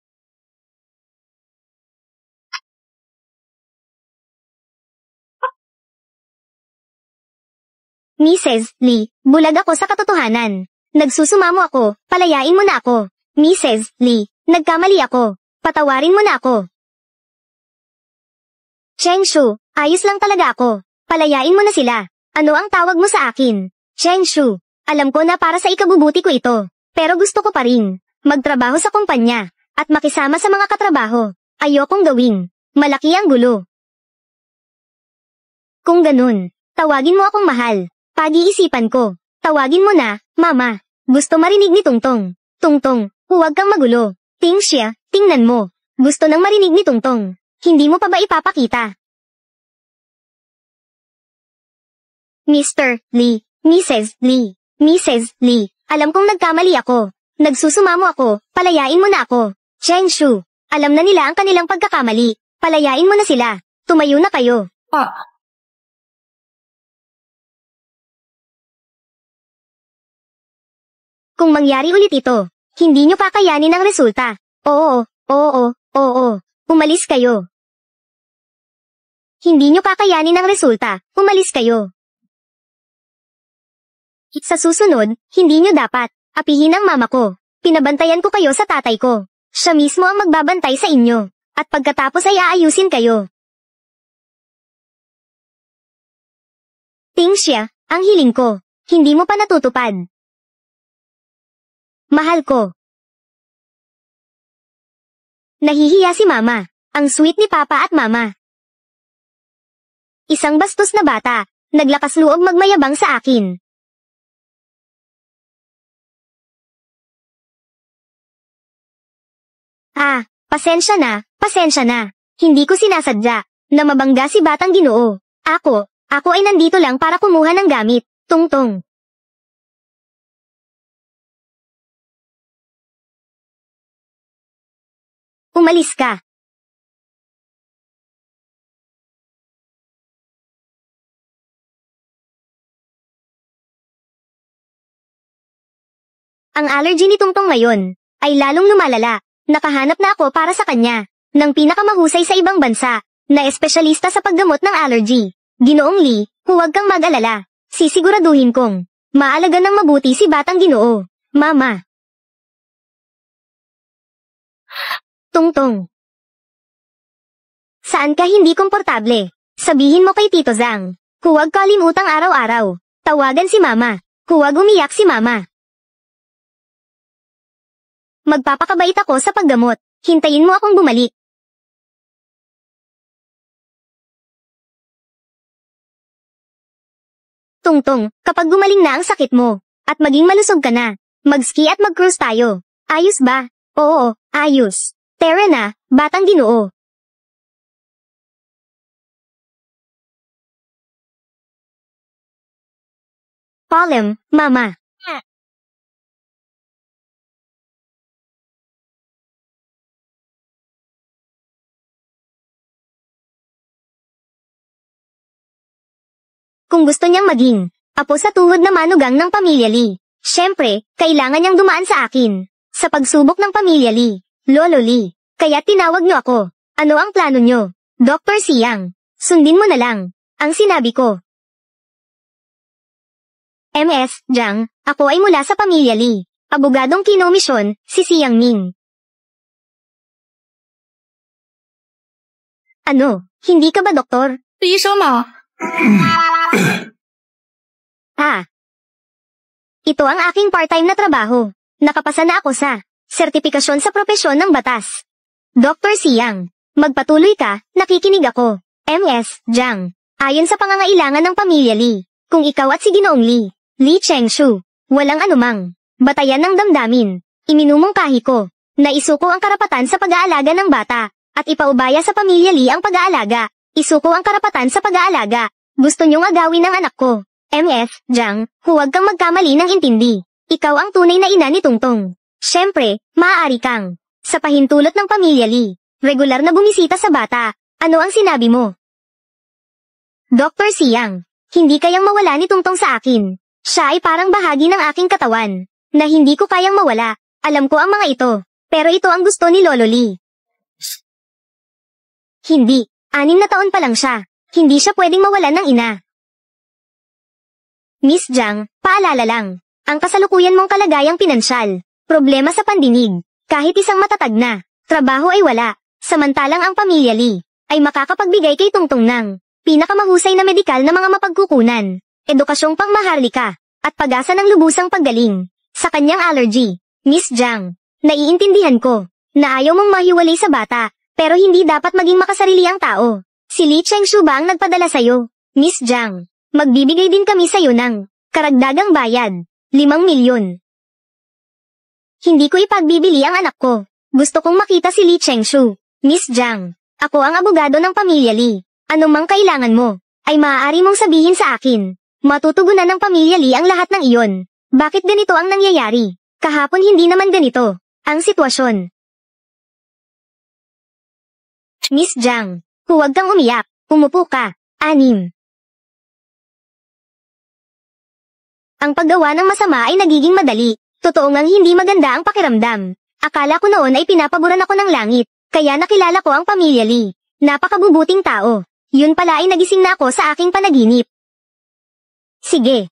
Mrs. Li, bulag ako sa katotohanan. Nagsusumamo ako, palayain mo na ako. Mrs. Li, nagkamali ako. Patawarin mo na ako. Cheng Shu, ayos lang talaga ako. Palayain mo na sila. Ano ang tawag mo sa akin? Cheng Shu, Alam ko na para sa ikabubuti ko ito. Pero gusto ko pa rin magtrabaho sa kumpanya at makisama sa mga katrabaho. Ayokong gawing malaki ang gulo. Kung ganun, tawagin mo akong mahal. Pag-iisipan ko. Tawagin mo na, Mama. Gusto marinig ni Tungtong. Tungtong, huwag kang magulo. Siya, tingnan mo. Gusto nang marinig ni Tungtong. Hindi mo pa ba ipapakita? Mr. Lee, Mrs. Lee, Mrs. Lee, alam kong nagkamali ako. Nagsusumamo ako, palayain mo na ako. Chen Shu, alam na nila ang kanilang pagkakamali. Palayain mo na sila. Tumayo na kayo. Kung mangyari ulit ito, hindi nyo kakayanin ang resulta. Oo. Umalis kayo. Hindi nyo kakayanin ang resulta. Umalis kayo. Sa susunod, hindi nyo dapat apihin ang mama ko. Pinabantayan ko kayo sa tatay ko. Siya mismo ang magbabantay sa inyo. At pagkatapos ay aayusin kayo. Siya, ang hiling ko. Hindi mo pa natutupad. Mahal ko. Nahihiya si mama. Ang sweet ni papa at mama. Isang bastos na bata. Naglakas loob magmayabang sa akin. Pasensya na. Hindi ko sinasadya na mabangga si Batang Ginoo. Ako ay nandito lang para kumuha ng gamit. Tungtong. Umalis ka. Ang allergy ni Tungtong ngayon ay lalong lumalala. Nakahanap na ako para sa kanya ng pinakamahusay sa ibang bansa na espesyalista sa paggamot ng allergy. Ginoong Lee, huwag kang mag-alala. Sisiguraduhin kong maalaga ng mabuti si Batang Ginoo. Mama. Tungtong. Saan ka hindi komportable? Sabihin mo kay Tito Zhang. Huwag kalimutang araw-araw. Tawagan si Mama. Huwag umiyak si Mama. Magpapakabait ako sa paggamot. Hintayin mo akong bumalik. Tungtong, kapag gumaling na ang sakit mo, at maging malusog ka na, mag-ski at mag-cruise tayo. Ayos ba? Oo, ayos. Tara na, Batang Ginoo. Palem, Mama. Kung gusto niyang maging apo sa tuhod na manugang ng pamilya Lee, syempre, kailangan niyang dumaan sa akin. Sa pagsubok ng pamilya Lee, Lolo Lee, kaya tinawag niyo ako. Ano ang plano niyo? Dr. Siang, sundin mo na lang ang sinabi ko. MS, Jiang, ako ay mula sa pamilya Lee. Abogadong kinomisyon, si Siang Min. Ano, hindi ka ba doktor? 医生嘛， Ito ang aking part-time na trabaho. Nakapasa na ako sa sertipikasyon sa propesyon ng batas. Dr. Siang, magpatuloy ka, nakikinig ako. MS, Jiang, ayon sa pangangailangan ng pamilya Lee, kung ikaw at si Ginoong Lee, Lee Chengshu, walang anumang batayan ng damdamin, iminumungkahi ko, na isuko ang karapatan sa pag-aalaga ng bata, at ipaubaya sa pamilya Lee ang pag-aalaga. Isuko ang karapatan sa pag-aalaga. Gusto niyong agawin ang anak ko. MS, Jiang, huwag kang magkamali ng intindi. Ikaw ang tunay na ina ni Tungtong. Siyempre, maaari kang sa pahintulot ng pamilya Lee, regular na bumisita sa bata. Ano ang sinabi mo? Dr. Siang, hindi kayang mawala ni Tungtong sa akin. Siya ay parang bahagi ng aking katawan, na hindi ko kayang mawala. Alam ko ang mga ito, pero ito ang gusto ni Lolo Lee. Hindi. 6 na taon pa lang siya. Hindi siya pwedeng mawalan ng ina. Miss Jiang, paalala lang. Ang kasalukuyan mong kalagayang pinansyal, problema sa pandinig, kahit isang matatag na trabaho ay wala. Samantalang ang pamilya Lee ay makakapagbigay kay Tungtong ng pinakamahusay na medikal na mga mapagkukunan, edukasyong pangmaharlika, at pag-asa ng lubusang paggaling sa kanyang allergy. Miss Jiang, naiintindihan ko na ayaw mong mahiwalay sa bata, pero hindi dapat maging makasarili ang tao. Si Li Chengshu ba ang nagpadala sa'yo? Miss Jiang, magbibigay din kami sa'yo ng karagdagang bayad, 5 milyon. Hindi ko ipagbibili ang anak ko. Gusto kong makita si Li Chengshu. Miss Jiang, ako ang abogado ng pamilya Li. Anumang kailangan mo, ay maaari mong sabihin sa akin. Matutugunan ng pamilya Li ang lahat ng iyon. Bakit ganito ang nangyayari? Kahapon hindi naman ganito ang sitwasyon. Miss Jiang, huwag kang umiyak. Umupo ka. 6. Ang paggawa ng masama ay nagiging madali. Totoo ngang hindi maganda ang pakiramdam. Akala ko noon ay pinapaboran ako ng langit, kaya nakilala ko ang pamilya Li. Napakabubuting tao. Yun pala ay nagising na ako sa aking panaginip. Sige.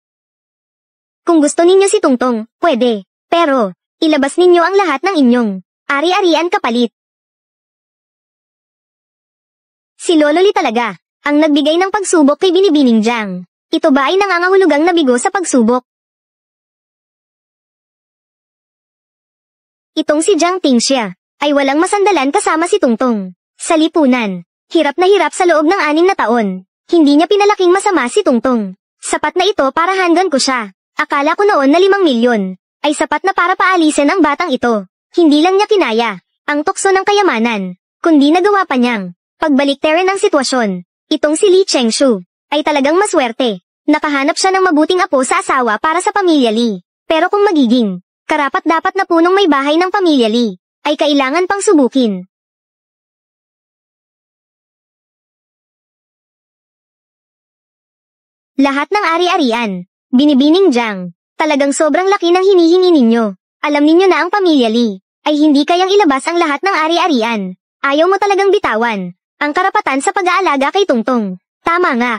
Kung gusto ninyo si Tungtong, pwede. Pero, ilabas ninyo ang lahat ng inyong ari-arian kapalit. Si Lolo Li talaga ang nagbigay ng pagsubok kay Binibining Jiang. Ito ba ay nangangahulugang nabigo sa pagsubok? Itong si Jiang Tingxia ay walang masandalan kasama si Tungtong. Sa lipunan, hirap na hirap sa loob ng 6 na taon. Hindi niya pinalaking masama si Tungtong. Sapat na ito para handgan ko siya. Akala ko noon na 5 milyon ay sapat na para paalisin ang batang ito. Hindi lang niya kinaya ang tukso ng kayamanan, kundi nagawa pa niyang pagbalik-tere ng sitwasyon. Itong si Li Chengshu ay talagang maswerte. Nakahanap siya ng mabuting apo sa asawa para sa pamilya Li. Pero kung magiging karapat-dapat na punong may bahay ng pamilya Li, ay kailangan pang subukin. Lahat ng ari-arian, Binibining Jiang, talagang sobrang laki ng hinihingi ninyo. Alam ninyo na ang pamilya Li ay hindi kayang ilabas ang lahat ng ari-arian. Ayaw mo talagang bitawan ang karapatan sa pag-aalaga kay Tungtong. Tama nga.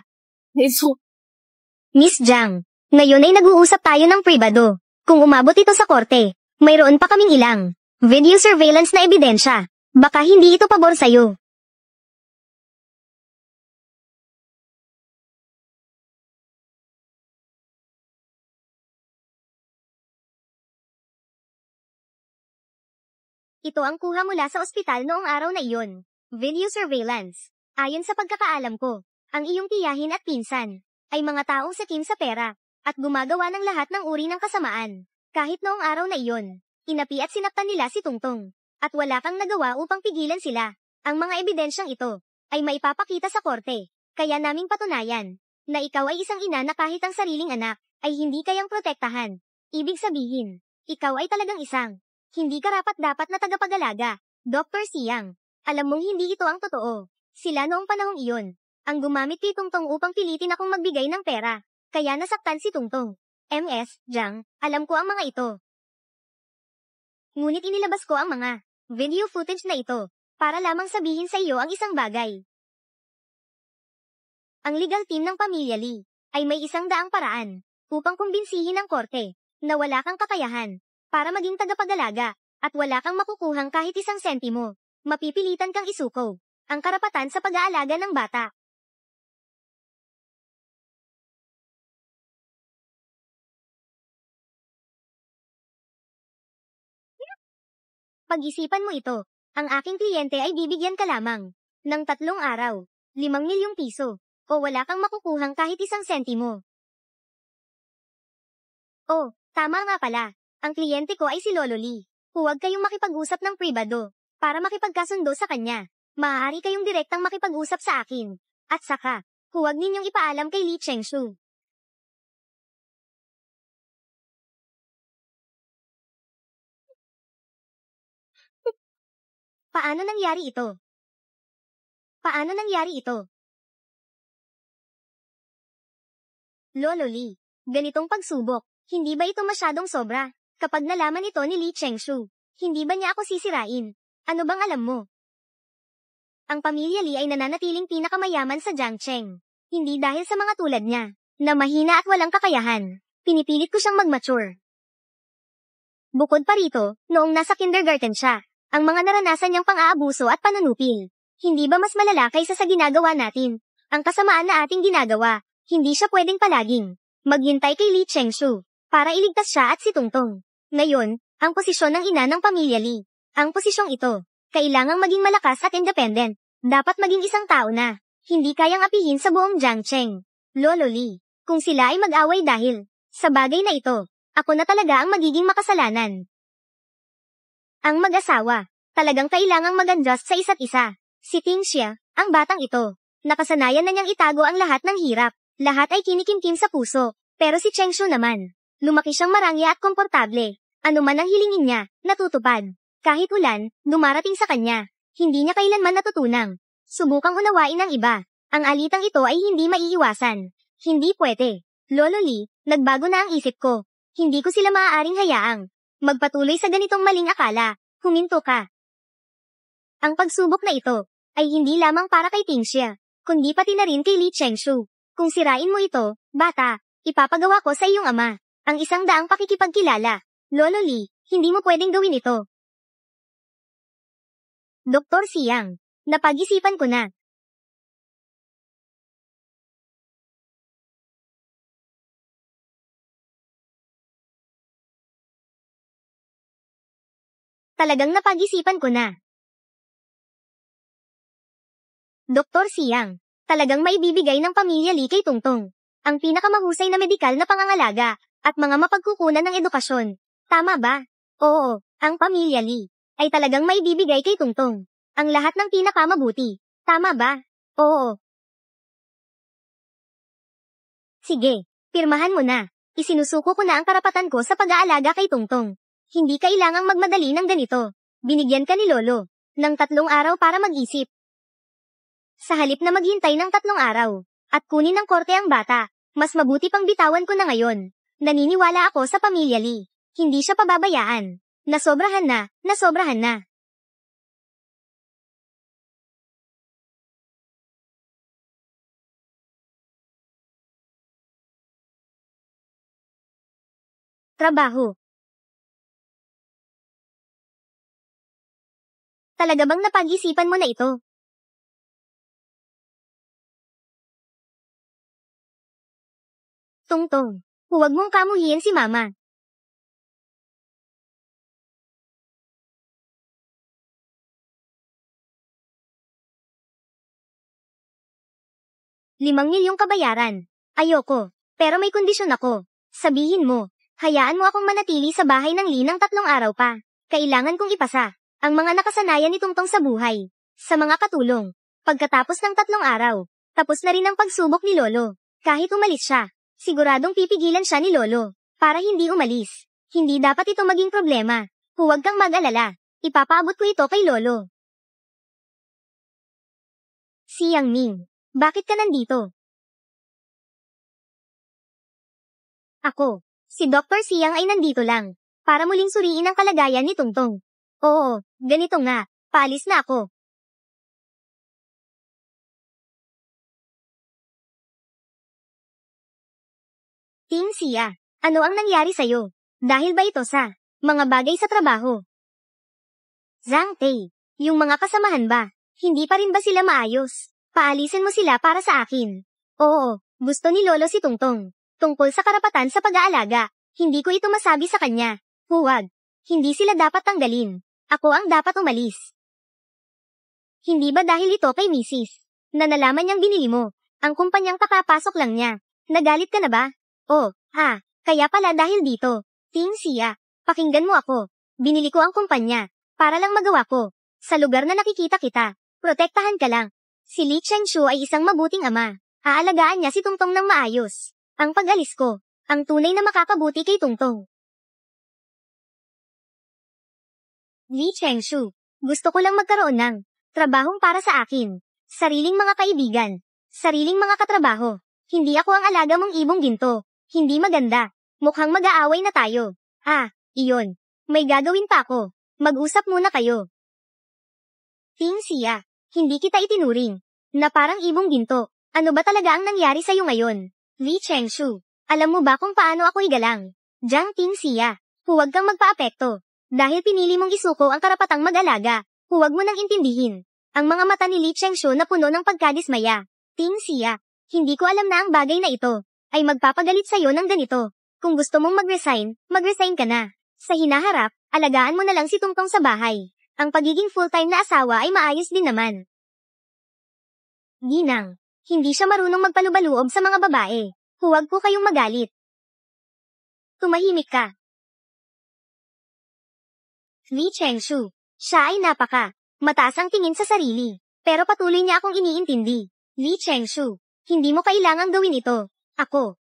Miss Jiang, ngayon ay nag-uusap tayo ng pribado. Kung umabot ito sa korte, mayroon pa kaming ilang video surveillance na ebidensya. Baka hindi ito pabor sa'yo. Ito ang kuha mula sa ospital noong araw na iyon. Video surveillance. Ayon sa pagkakaalam ko, ang iyong tiyahin at pinsan ay mga taong sakim sa pera at gumagawa ng lahat ng uri ng kasamaan. Kahit noong araw na iyon, inapi at sinaktan nila si Tungtong at wala kang nagawa upang pigilan sila. Ang mga ebidensyang ito ay maipapakita sa korte, kaya naming patunayan na ikaw ay isang ina na kahit ang sariling anak ay hindi kayang protektahan. Ibig sabihin, ikaw ay talagang isang hindi karapat-dapat na tagapag-alaga. Dr. Siang, alam mong hindi ito ang totoo. Sila noong panahong iyon ang gumamit kay Tungtong upang pilitin akong magbigay ng pera. Kaya nasaktan si Tungtong. MS, Jiang, alam ko ang mga ito. Ngunit inilabas ko ang mga video footage na ito para lamang sabihin sa iyo ang isang bagay. Ang legal team ng pamilya Li ay may 100 paraan upang kumbinsihin ang korte na wala kang kakayahan para maging tagapag-alaga at wala kang makukuhang kahit 1 sentimo. Mapipilitan kang isuko ang karapatan sa pag-aalaga ng bata. Pag-isipan mo ito, ang aking kliyente ay bibigyan ka lamang ng 3 araw, 5 milyong piso, o wala kang makukuhang kahit 1 sentimo. Oh, tama nga pala, ang kliyente ko ay si Lolo Li. Huwag kayong makipag-usap ng pribado para makipagkasundo sa kanya. Maaari kayong direktang makipag-usap sa akin. At saka, huwag ninyong ipaalam kay Li Chengshu. Paano nangyari ito? Paano nangyari ito? Lolo Li, ganitong pagsubok, hindi ba ito masyadong sobra? Kapag nalaman ito ni Li Chengshu, hindi ba niya ako sisirain? Ano bang alam mo? Ang pamilya Li ay nananatiling pinakamayaman sa Jiangcheng. Hindi dahil sa mga tulad niya, na mahina at walang kakayahan. Pinipilit ko siyang mag-mature. Bukod pa rito, noong nasa kindergarten siya, ang mga naranasan niyang pang-aabuso at panunupil. Hindi ba mas malala kaysa sa ginagawa natin? Ang kasamaan na ating ginagawa, hindi siya pwedeng palaging Maghintay kay Li Chengshu para iligtas siya at si Tungtong. Ngayon, ang posisyon ng ina ng pamilya Li. Ang posisyong ito, kailangang maging malakas at independent. Dapat maging isang tao na hindi kayang apihin sa buong Jiangcheng. Lolo Li, kung sila ay mag-away dahil sa bagay na ito, ako na talaga ang magiging makasalanan. Ang mag-asawa, talagang kailangang mag-adjust sa isa't isa. Si Tingxia, ang batang ito, nakasanayan na niyang itago ang lahat ng hirap. Lahat ay kinikimkim sa puso. Pero si Chengshu naman, lumaki siyang marangya at komportable. Ano man ang hilingin niya, natutupad. Kahit ulan, dumarating sa kanya. Hindi niya kailanman natutunang subukang unawain ng iba. Ang alitang ito ay hindi maiiwasan. Hindi pwede. Lolo Li, nagbago na ang isip ko. Hindi ko sila maaaring hayaang magpatuloy sa ganitong maling akala. Huminto ka. Ang pagsubok na ito ay hindi lamang para kay Tingxia, kundi pati na rin kay Li Chengshu. Kung sirain mo ito, bata, ipapagawa ko sa iyong ama ang 100 pakikipagkilala. Lolo Li, hindi mo pwedeng gawin ito. Dr. Siang, napag-isipan ko na. Talagang napag-isipan ko na. Dr. Siang, talagang maibibigay ng pamilya Li kay Tungtong ang pinakamahusay na medikal na pangangalaga at mga mapagkukunan ng edukasyon. Tama ba? Oo, ang pamilya Li ay talagang maibibigay kay Tungtong ang lahat ng pinakamabuti. Tama ba? Oo. Sige, pirmahan mo na. Isinusuko ko na ang karapatan ko sa pag-aalaga kay Tungtong. Hindi kailangang magmadali ng ganito. Binigyan ka ni Lolo ng 3 araw para mag-isip. Sa halip na maghintay ng 3 araw at kunin ng korte ang bata, mas mabuti pang bitawan ko na ngayon. Naniniwala ako sa pamilya Li. Hindi siya pababayaan. Nasobrahan na, nasobrahan na. Trabaho. Talaga bang napag-isipan mo na ito? Tungtong, huwag mong kamuhiin si Mama. ₱5,000,000 kabayaran. Ayoko, pero may kondisyon ako. Sabihin mo, hayaan mo akong manatili sa bahay ng Li ng 3 araw pa. Kailangan kong ipasa ang mga nakasanayan ni Tungtong sa buhay sa mga katulong. Pagkatapos ng 3 araw, tapos na rin ang pagsubok ni Lolo. Kahit umalis siya, siguradong pipigilan siya ni Lolo para hindi umalis. Hindi dapat ito maging problema. Huwag kang mag-alala. Ipapaabot ko ito kay Lolo. Si Yang Ming, bakit ka nandito? Ako, si Dr. Siang ay nandito lang para muling suriin ang kalagayan ni Tungtong. Oo, ganito nga, paalis na ako. Ting Xia, ano ang nangyari sa'yo? Dahil ba ito sa mga bagay sa trabaho? Zhang Tei, yung mga kasamahan ba? Hindi pa rin ba sila maayos? Paalisin mo sila para sa akin. Oo, gusto ni Lolo si Tungtong. Tungkol sa karapatan sa pag-aalaga, hindi ko ito masabi sa kanya. Huwag. Hindi sila dapat tanggalin. Ako ang dapat umalis. Hindi ba dahil ito kay Mrs. na nalaman niyang binili mo? Ang kumpanyang kakapasok lang niya. Nagalit ka na ba? Oh, kaya pala dahil dito. Ting Xia, pakinggan mo ako. Binili ko ang kumpanya para lang magawa ko sa lugar na nakikita kita. Protektahan ka lang. Si Li Chengshu ay isang mabuting ama. Aalagaan niya si Tungtong ng maayos. Ang pag-alis ko, ang tunay na makakabuti kay Tungtong. Li Chengshu, gusto ko lang magkaroon ng trabahong para sa akin. Sariling mga kaibigan. Sariling mga katrabaho. Hindi ako ang alaga mong ibong ginto. Hindi maganda. Mukhang mag-aaway na tayo. Iyon. May gagawin pa ako. Mag-usap muna kayo. Ting Xia, hindi kita itinuring na parang ibong ginto. Ano ba talaga ang nangyari sa'yo ngayon? Li Chengshu, alam mo ba kung paano ako igalang? Jiang Ting Xia, huwag kang magpaapekto. Dahil pinili mong isuko ang karapatang mag-alaga, huwag mo nang intindihin ang mga mata ni Li Chengshu na puno ng pagkadismaya. Ting Xia, hindi ko alam na ang bagay na ito ay magpapagalit sa'yo ng ganito. Kung gusto mong mag-resign ka na. Sa hinaharap, alagaan mo na lang si Tungtong sa bahay. Ang pagiging full-time na asawa ay maayos din naman. Ginang, hindi siya marunong magpalubaloob sa mga babae. Huwag po kayong magalit. Tumahimik ka. Li Chengshu, siya ay mataas ang tingin sa sarili. Pero patuloy niya akong iniintindi. Li Chengshu, hindi mo kailangang gawin ito. Ako.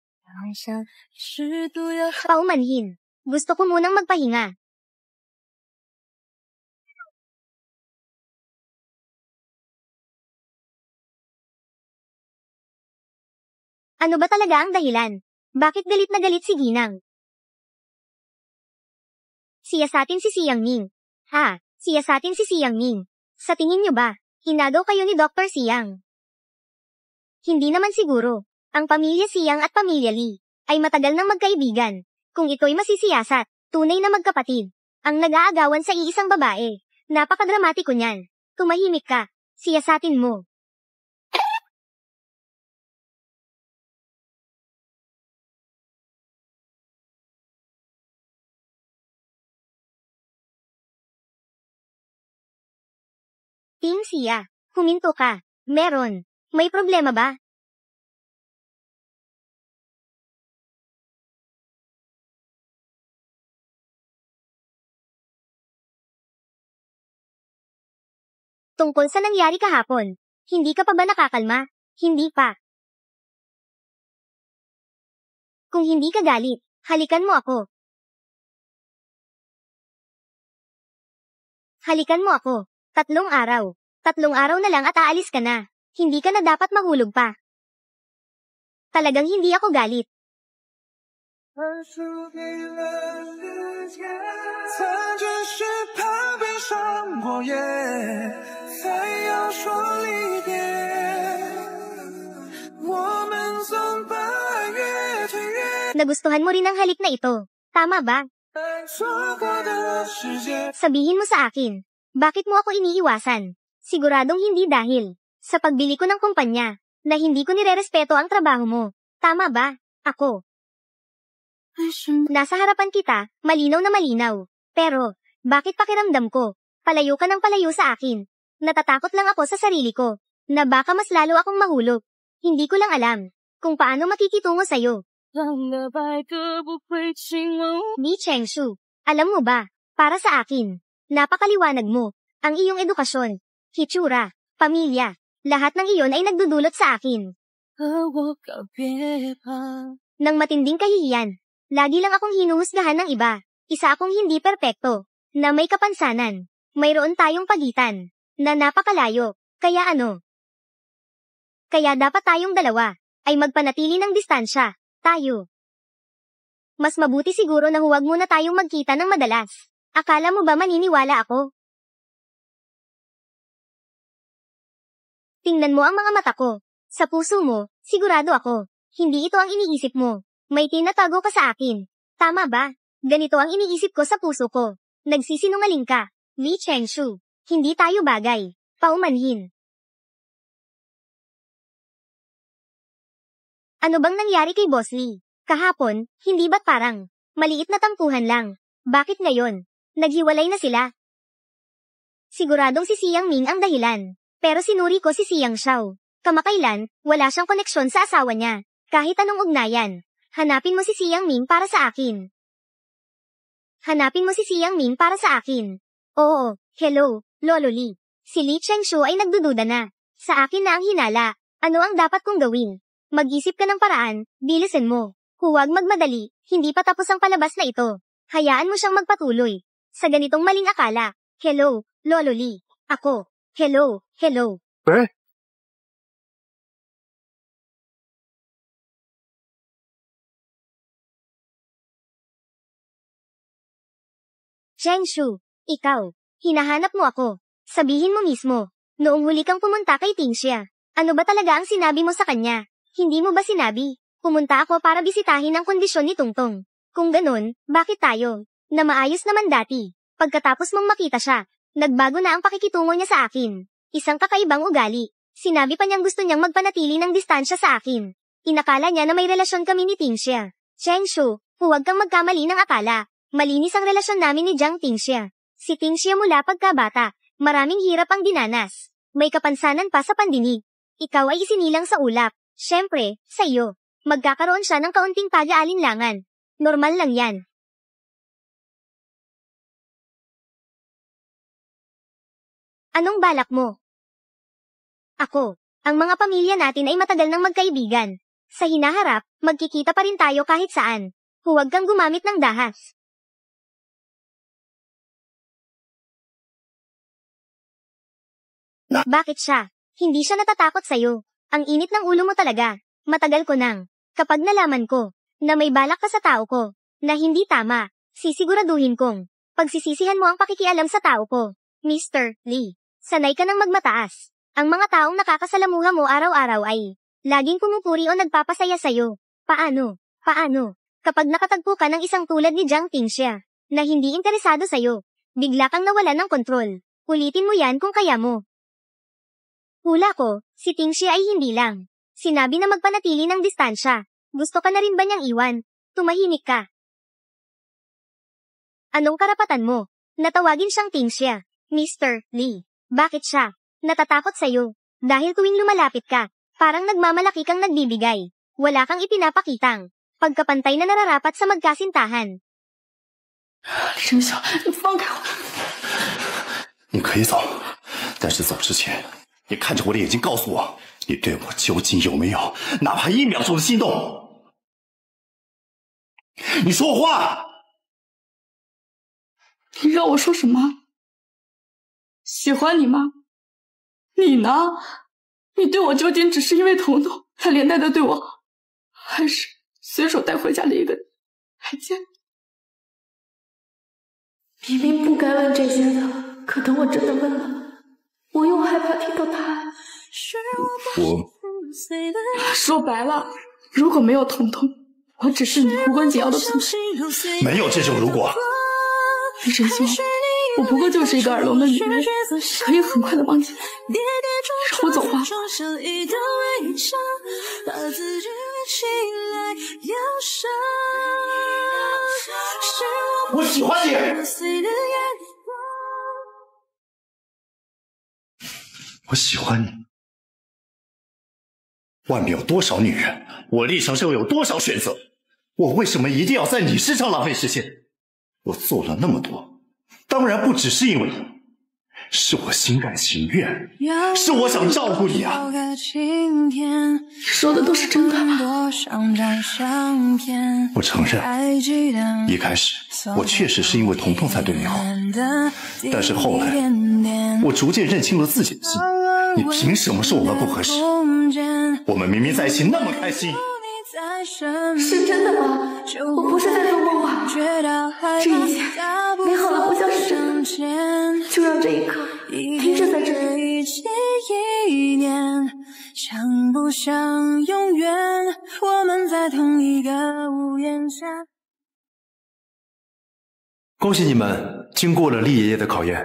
Paumanhin. Gusto ko munang magpahinga. Ano ba talaga ang dahilan? Bakit galit na galit si Ginang? Siyasatin si Siang Ning. Siyasatin si Siang Ning. Sa tingin niyo ba, hinagaw kayo ni Dr. Siang? Hindi naman siguro. Ang pamilya Siang at pamilya Lee ay matagal nang magkaibigan. Kung ito'y masisiyasat, tunay na magkapatid. Ang nag-aagawan sa iisang babae. Napakadramatiko niyan. Tumahimik ka. Siyasatin mo. Ting Sia, huminto ka. Meron. May problema ba? Tungkol sa nangyari kahapon, hindi ka pa ba nakakalma? Hindi pa. Kung hindi ka galit, halikan mo ako. Halikan mo ako. 3 araw. 3 araw na lang at aalis ka na. Hindi ka na dapat mahulog pa. Talagang hindi ako galit. Nagustuhan mo rin ang halik na ito. Tama ba? Sabihin mo sa akin, bakit mo ako iniiwasan? Siguradong hindi dahil sa pagbili ko ng kumpanya na hindi ko nirerespeto ang trabaho mo. Tama ba? Ako. Nasa harapan kita, malinaw na malinaw. Pero, bakit pakiramdam ko? Palayo ka ng palayo sa akin. Natatakot lang ako sa sarili ko, na baka mas lalo akong mahulog. Hindi ko lang alam, kung paano makikitungo sa'yo. Li Chengshu, alam mo ba, para sa akin, napakaliwanag mo, ang iyong edukasyon, hitsura, pamilya, lahat ng iyon ay nagdudulot sa akin. Nang matinding kahihiyan, lagi lang akong hinuhusgahan ng iba, isa akong hindi perpekto, na may kapansanan, mayroon tayong pagitan, na napakalayo, kaya ano? Kaya dapat tayong dalawa, ay magpanatili ng distansya, tayo. Mas mabuti siguro na huwag muna tayong magkita ng madalas. Akala mo ba maniniwala ako? Tingnan mo ang mga mata ko. Sa puso mo, sigurado ako. Hindi ito ang iniisip mo. May tinatago ka sa akin. Tama ba? Ganito ang iniisip ko sa puso ko. Nagsisinungaling ka. Li Chengshu. Hindi tayo bagay. Paumanhin. Ano bang nangyari kay Boss Lee? Kahapon, hindi ba't parang maliit na tampuhan lang? Bakit ngayon? Naghiwalay na sila? Siguradong si Siang Ming ang dahilan. Pero sinuri ko si Siang Xiao. Kamakailan, wala siyang koneksyon sa asawa niya. Kahit anong ugnayan. Hanapin mo si Siang Ming para sa akin. Hanapin mo si Siang Ming para sa akin. Oo, hello, Lolo Lee. Si Li Chengshu ay nagdududa na. Sa akin na ang hinala. Ano ang dapat kong gawin? Mag-isip ka ng paraan, bilisin mo. Huwag magmadali, hindi pa tapos ang palabas na ito. Hayaan mo siyang magpatuloy. Sa ganitong maling akala. Hello, Lolo Lee. Ako. Hello. Eh? Chengshu, ikaw. Hinahanap mo ako. Sabihin mo mismo. Noong huli kang pumunta kay Tingxia. Ano ba talaga ang sinabi mo sa kanya? Hindi mo ba sinabi? Pumunta ako para bisitahin ang kondisyon ni Tungtong. Kung ganun, bakit tayo? Na maayos naman dati. Pagkatapos mong makita siya, nagbago na ang pakikitungo niya sa akin. Isang kakaibang ugali. Sinabi pa niyang gusto niyang magpanatili ng distansya sa akin. Inakala niya na may relasyon kami ni Tingxia. Chengshu, huwag kang magkamali ng akala. Malinis ang relasyon namin ni Jiang Tingxia. Si Tingxia mula pagkabata, maraming hirap ang dinanas. May kapansanan pa sa pandinig. Ikaw ay isinilang sa ulap. Siyempre, sa iyo. Magkakaroon siya ng kaunting pag-aalinlangan. Normal lang yan. Anong balak mo? Ako, ang mga pamilya natin ay matagal nang magkaibigan. Sa hinaharap, magkikita pa rin tayo kahit saan. Huwag kang gumamit ng dahas. Bakit siya? Hindi siya natatakot sa'yo. Ang init ng ulo mo talaga. Matagal ko nang. Kapag nalaman ko, na may balak ka sa tao ko, na hindi tama, sisiguraduhin kong, pagsisisihan mo ang pakikialam sa tao ko. Mr. Lee, sanay ka nang magmataas. Ang mga taong nakakasalamuha mo araw-araw ay, laging pumupuri o nagpapasaya sa'yo. Paano? Kapag nakatagpo ka ng isang tulad ni Jiang Tingxia, na hindi interesado sa'yo, bigla kang nawala ng kontrol. Ulitin mo yan kung kaya mo. Hula ko, si Tingxia ay hindi lang. Sinabi na magpanatili ng distansya. Gusto ka na rin ba niyang iwan? Tumahimik ka. Anong karapatan mo? Natawagin siyang Tingxia. Mr. Lee. Bakit siya? Natatakot sa'yo. Dahil tuwing lumalapit ka, parang nagmamalaki kang nagbibigay. Wala kang ipinapakitang pagkapantay na nararapat sa magkasintahan. 李生晓，你放开我！你可以走，但是走之前，你看着我的眼睛告诉我，你对我究竟有没有哪怕1秒钟的心动？你说话！你让我说什么？喜欢你吗？你呢？你对我究竟只是因为疼痛才连带的对我好，还是随手带回家的一个还见？明明不该问这些的，可等我真的问了，我又害怕听到答案。我说白了，如果没有疼痛，我只是你无关紧要的同事。没有这种如果。李真兄，我不过就是一个耳聋的女人，可以很快的忘记来。让我走吧。我喜欢你。我喜欢你。外面有多少女人，我立场上有多少选择，我为什么一定要在你身上浪费时间？我做了那么多，当然不只是因为你，是我心甘情愿，是我想照顾你啊。说的都是真的。我承认，一开始我确实是因为疼痛才对你好，但是后来我逐渐认清了自己的心。你凭什么说我们不合适？我们明明在一起那么开心。是真的吗？我不是在做梦吧？这一切美好的不像是真的，就让这一刻停止在这里。想不想永远我们在同一个屋檐下？恭喜你们经过了厉爷爷的考验。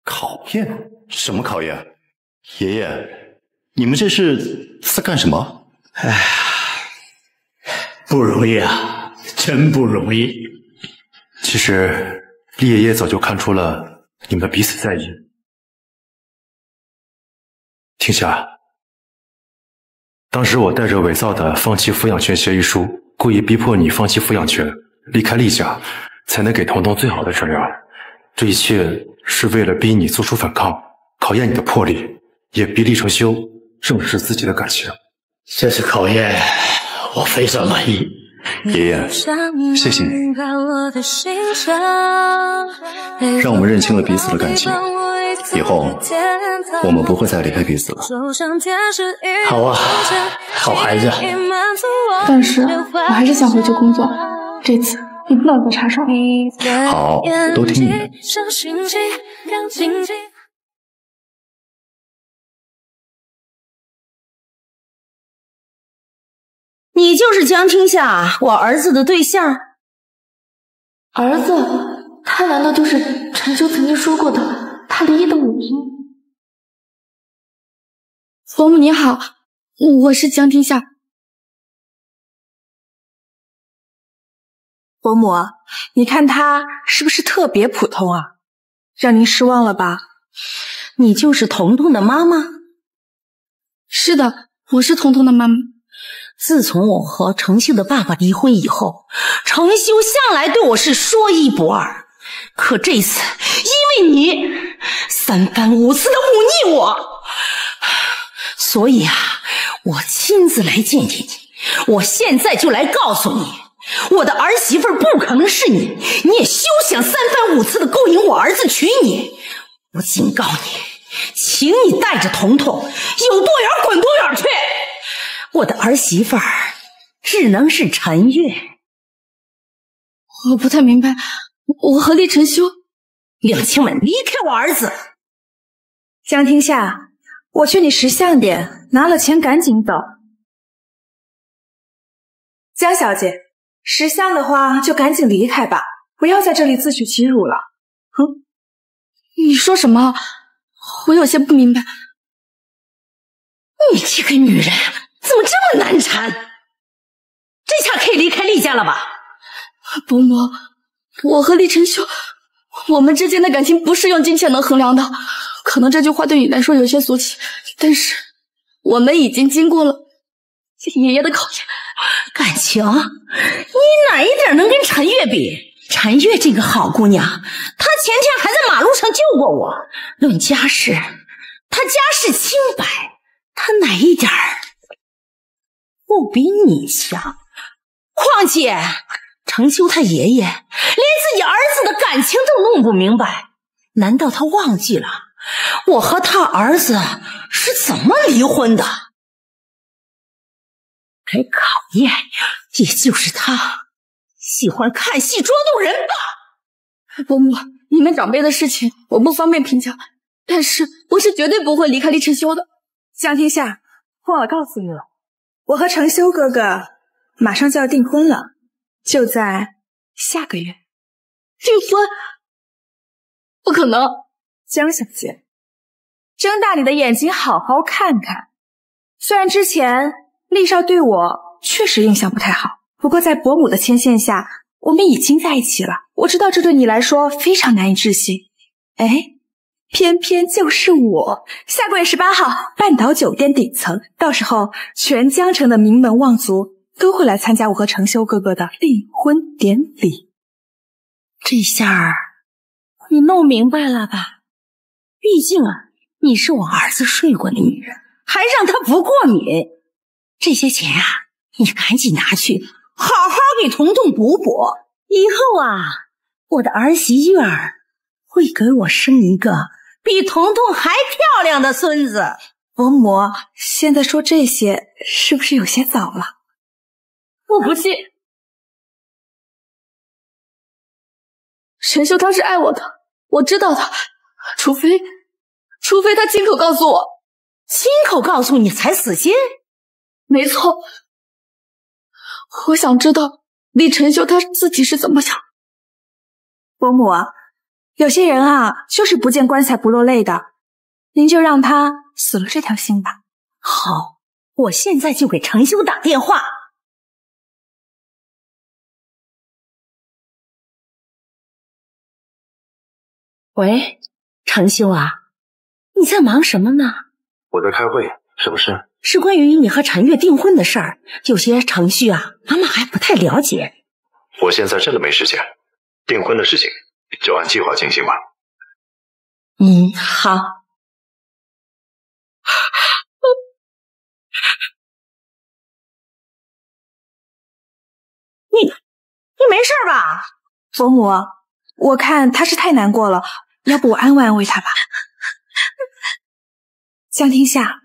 考验？什么考验？爷爷，你们这是在干什么？哎呀，不容易啊，真不容易。其实厉爷爷早就看出了你们彼此在意。听夏，当时我带着伪造的放弃抚养权协议书，故意逼迫你放弃抚养权，离开厉家，才能给彤彤最好的治疗。这一切是为了逼你做出反抗，考验你的魄力，也逼厉承修正视自己的感情。这次考验我非常满意。爷爷，谢谢你，让我们认清了彼此的感情。以后我们不会再离开彼此了。好啊，好孩子。但是我还是想回去工作，这次你不能再插手。好，都听你的。你就是江听夏，我儿子的对象。儿子？他难道就是陈修曾经说过的他离异的母亲？伯母你好，我是江听夏，伯母，你看他是不是特别普通啊？让您失望了吧？你就是彤彤的妈妈？是的，我是彤彤的妈妈。自从我和程秀的爸爸离婚以后，程秀向来对我是说一不二，可这次因为你三番五次的忤逆我，所以啊，我亲自来见见你。我现在就来告诉你，我的儿媳妇不可能是你，你也休想三番五次的勾引我儿子娶你。我警告你，请你带着彤彤有多远滚多远去。我的儿媳妇只能是陈月。我不太明白，我和厉晨修。两清们，离开我儿子！江天夏，我劝你识相点，拿了钱赶紧走。江小姐，识相的话就赶紧离开吧，不要在这里自取其辱了。哼，你说什么？我有些不明白。你这个女人怎么这么难缠？这下可以离开厉家了吧？伯母，我和厉晨修，我们之间的感情不是用金钱能衡量的。可能这句话对你来说有些俗气，但是我们已经经过了爷爷的考验。感情？你哪一点能跟陈月比？陈月这个好姑娘，她前天还在马路上救过我。论家世，她家世清白，她哪一点不比你强？况且程修他爷爷连自己儿子的感情都弄不明白，难道他忘记了我和他儿子是怎么离婚的？该考验也就是他喜欢看戏捉弄人吧。伯母，你们长辈的事情我不方便评价，但是我是绝对不会离开厉晨修的。江天夏，忘了告诉你了，我和程修哥哥马上就要订婚了，就在下个月。订婚？不可能！江小姐，睁大你的眼睛好好看看。虽然之前厉少对我确实印象不太好，不过在伯母的牵线下，我们已经在一起了。我知道这对你来说非常难以置信。哎，偏偏就是我。下个月18号，半岛酒店顶层，到时候全江城的名门望族都会来参加我和程修哥哥的订婚典礼。这下你弄明白了吧？毕竟你是我儿子睡过的女人，还让他不过敏。这些钱你赶紧拿去，好好给彤彤补补。以后我的儿媳妇会给我生一个比彤彤还漂亮的孙子。伯母，现在说这些是不是有些早了？我不信。陈修他是爱我的，我知道的，除非他亲口告诉我。亲口告诉你才死心？没错，我想知道厉晨修他自己是怎么想。伯母，有些人就是不见棺材不落泪的，您就让他死了这条心吧。好，我现在就给程修打电话。喂，程修你在忙什么呢？我在开会，什么事？是关于你和陈月订婚的事儿，有些程序妈妈还不太了解。我现在真的没时间，订婚的事情就按计划进行吧。好。你没事吧？伯母，我看他是太难过了，要不我安慰安慰他吧。江天夏，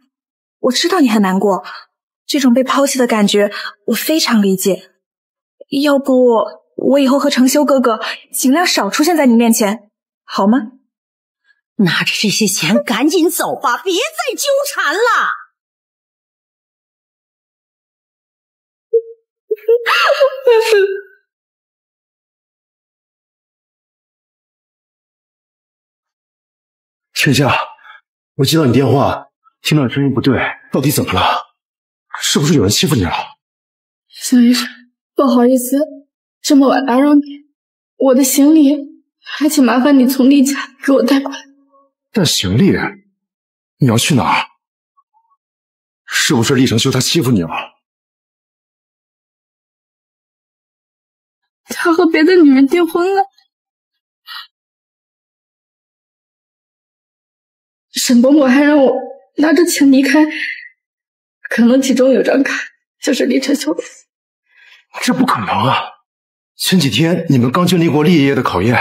我知道你很难过，这种被抛弃的感觉我非常理解。要不我以后和程修哥哥尽量少出现在你面前，好吗？拿着这些钱赶紧走吧，别再纠缠了。雪夏，我接到你电话，听到声音不对，到底怎么了？是不是有人欺负你了？小医生，不好意思，这么晚打扰你，我的行李还请麻烦你从厉家给我带过来。带行李？你要去哪儿？是不是厉承修他欺负你了？他和别的女人订婚了。沈伯母还让我拿着钱离开，可能其中有张卡就是厉承修的。这不可能啊！前几天你们刚经历过厉爷爷的考验，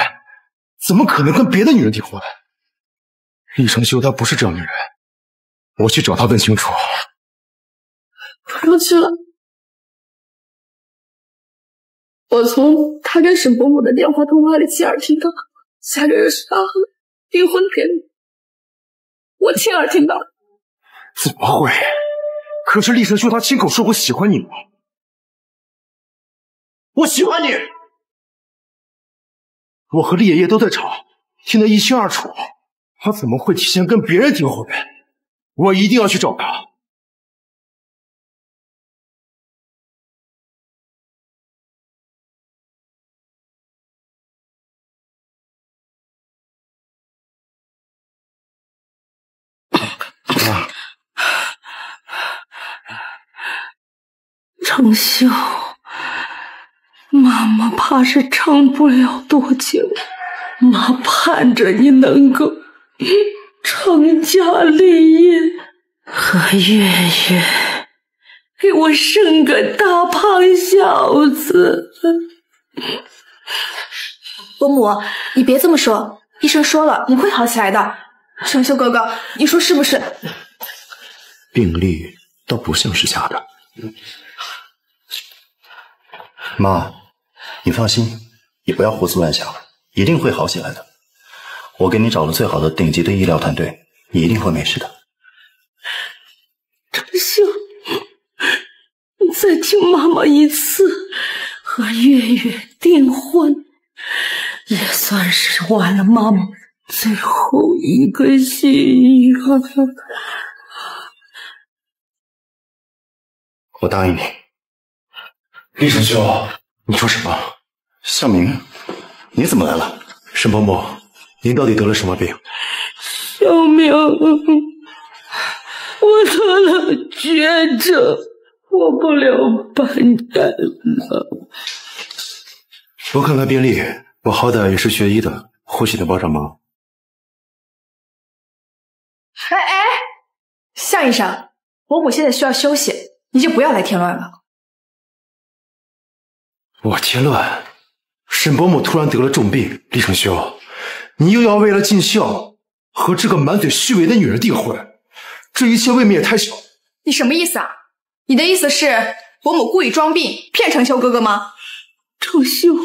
怎么可能跟别的女人订婚？厉承修他不是这样的人，我去找他问清楚。不用去了，我从他跟沈伯母的电话通话里亲耳听到，下个月是他和订婚典礼，我亲耳听到。怎么会？可是厉承修他亲口说过喜欢你吗？我喜欢你！我和厉爷爷都在场，听得一清二楚。他怎么会提前跟别人订婚？我一定要去找他。承修，妈妈怕是撑不了多久，妈盼着你能够成家立业，和月月给我生个大胖小子。伯母，你别这么说，医生说了，你会好起来的。承修哥哥，你说是不是？病历倒不像是假的。妈，你放心，你不要胡思乱想，一定会好起来的。我给你找了最好的顶级的医疗团队，你一定会没事的。承修，你再听妈妈一次，和月月订婚，也算是完了妈妈最后一个心愿。我答应你。厉承修，你说什么？向明，你怎么来了？沈伯母，您到底得了什么病？小明，我得了绝症，活不了半年了。我看看病历，我好歹也是学医的，或许能帮上忙。哎，向医生，伯母现在需要休息，你就不要来添乱了。我添乱？沈伯母突然得了重病，厉承修，你又要为了尽孝和这个满嘴虚伪的女人订婚，这一切未免也太小。你什么意思啊？你的意思是伯母故意装病骗承修哥哥吗？承修，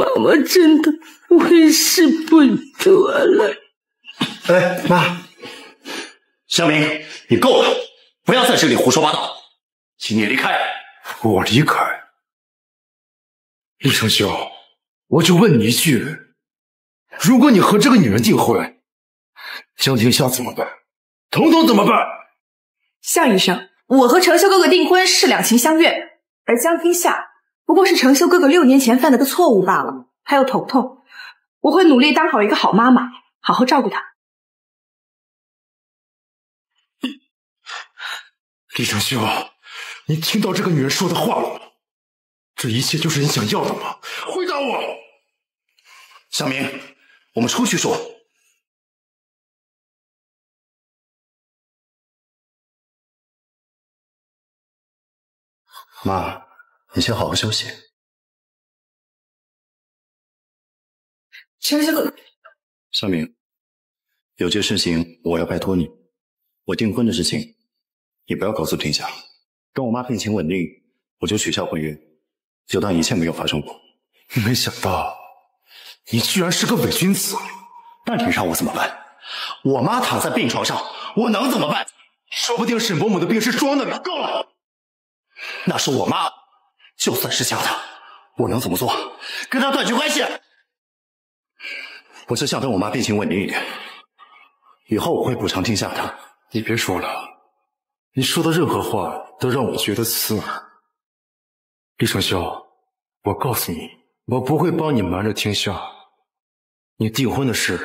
妈妈真的为时不得了。哎，妈，向明，你够了，不要在这里胡说八道，请你离开。我离开？厉承修，我就问你一句，如果你和这个女人订婚，江庭夏怎么办？彤彤怎么办？向医生，我和承修哥哥订婚是两情相悦，而江庭夏不过是承修哥哥6年前犯了个错误罢了。还有彤彤，我会努力当好一个好妈妈，好好照顾她。厉承修，你听到这个女人说的话了吗？这一切就是你想要的吗？回答我！向明，我们出去说。妈，你先好好休息。承修哥哥，向明，有件事情我要拜托你，我订婚的事情，你不要告诉天下。等我妈病情稳定，我就取消婚约，就当一切没有发生过。没想到你居然是个伪君子。那你让我怎么办？我妈躺在病床上，我能怎么办？说不定沈伯母的病是装的呢。够了，那是我妈，就算是假的，我能怎么做？跟她断绝关系。我只想等我妈病情稳定一点，以后我会补偿天下的。你别说了，你说的任何话都让我觉得刺耳。厉承修，我告诉你，我不会帮你瞒着天下。你订婚的事，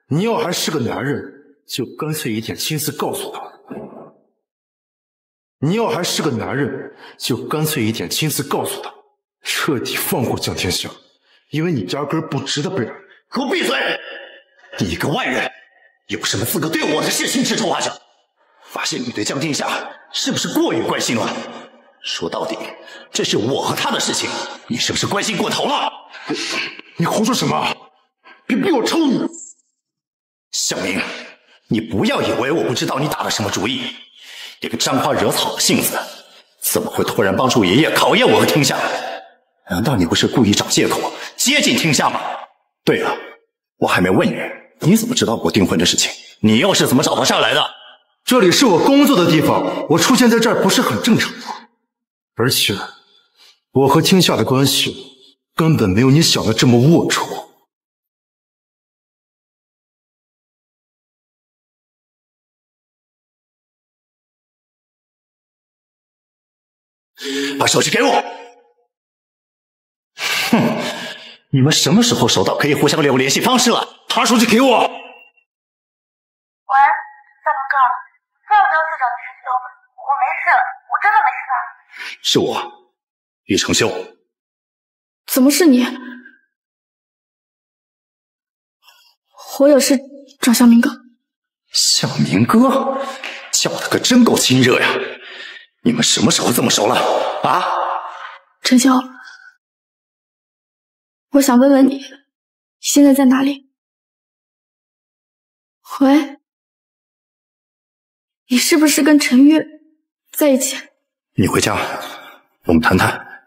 你要还是个男人，就干脆一点心思告诉他；你要还是个男人，就干脆一点心思告诉他，彻底放过江天下，因为你压根不值得被人。给我闭嘴！你一个外人，有什么资格对我的事情指手画脚？发现你对江天下是不是过于关心了？说到底，这是我和他的事情，你是不是关心过头了？你胡说什么？别逼我抽你！小明，你不要以为我不知道你打了什么主意。这个沾花惹草的性子，怎么会突然帮助爷爷考验我和天下？难道你不是故意找借口接近天下吗？对了，我还没问你，你怎么知道我订婚的事情？你又是怎么找到这儿来的？这里是我工作的地方，我出现在这儿不是很正常吗？而且，我和天下的关系根本没有你想的这么龌龊。把手机给我！哼，你们什么时候熟到可以互相留联系方式了？把手机给我！喂，大明哥，不要去找陈修，我没事，我真的没事。是我，李成修。怎么是你？我也是找向明哥。向明哥，叫的可真够亲热呀！你们什么时候这么熟了啊？陈修，我想问问你，现在在哪里？喂，你是不是跟陈月在一起？你回家，我们谈谈。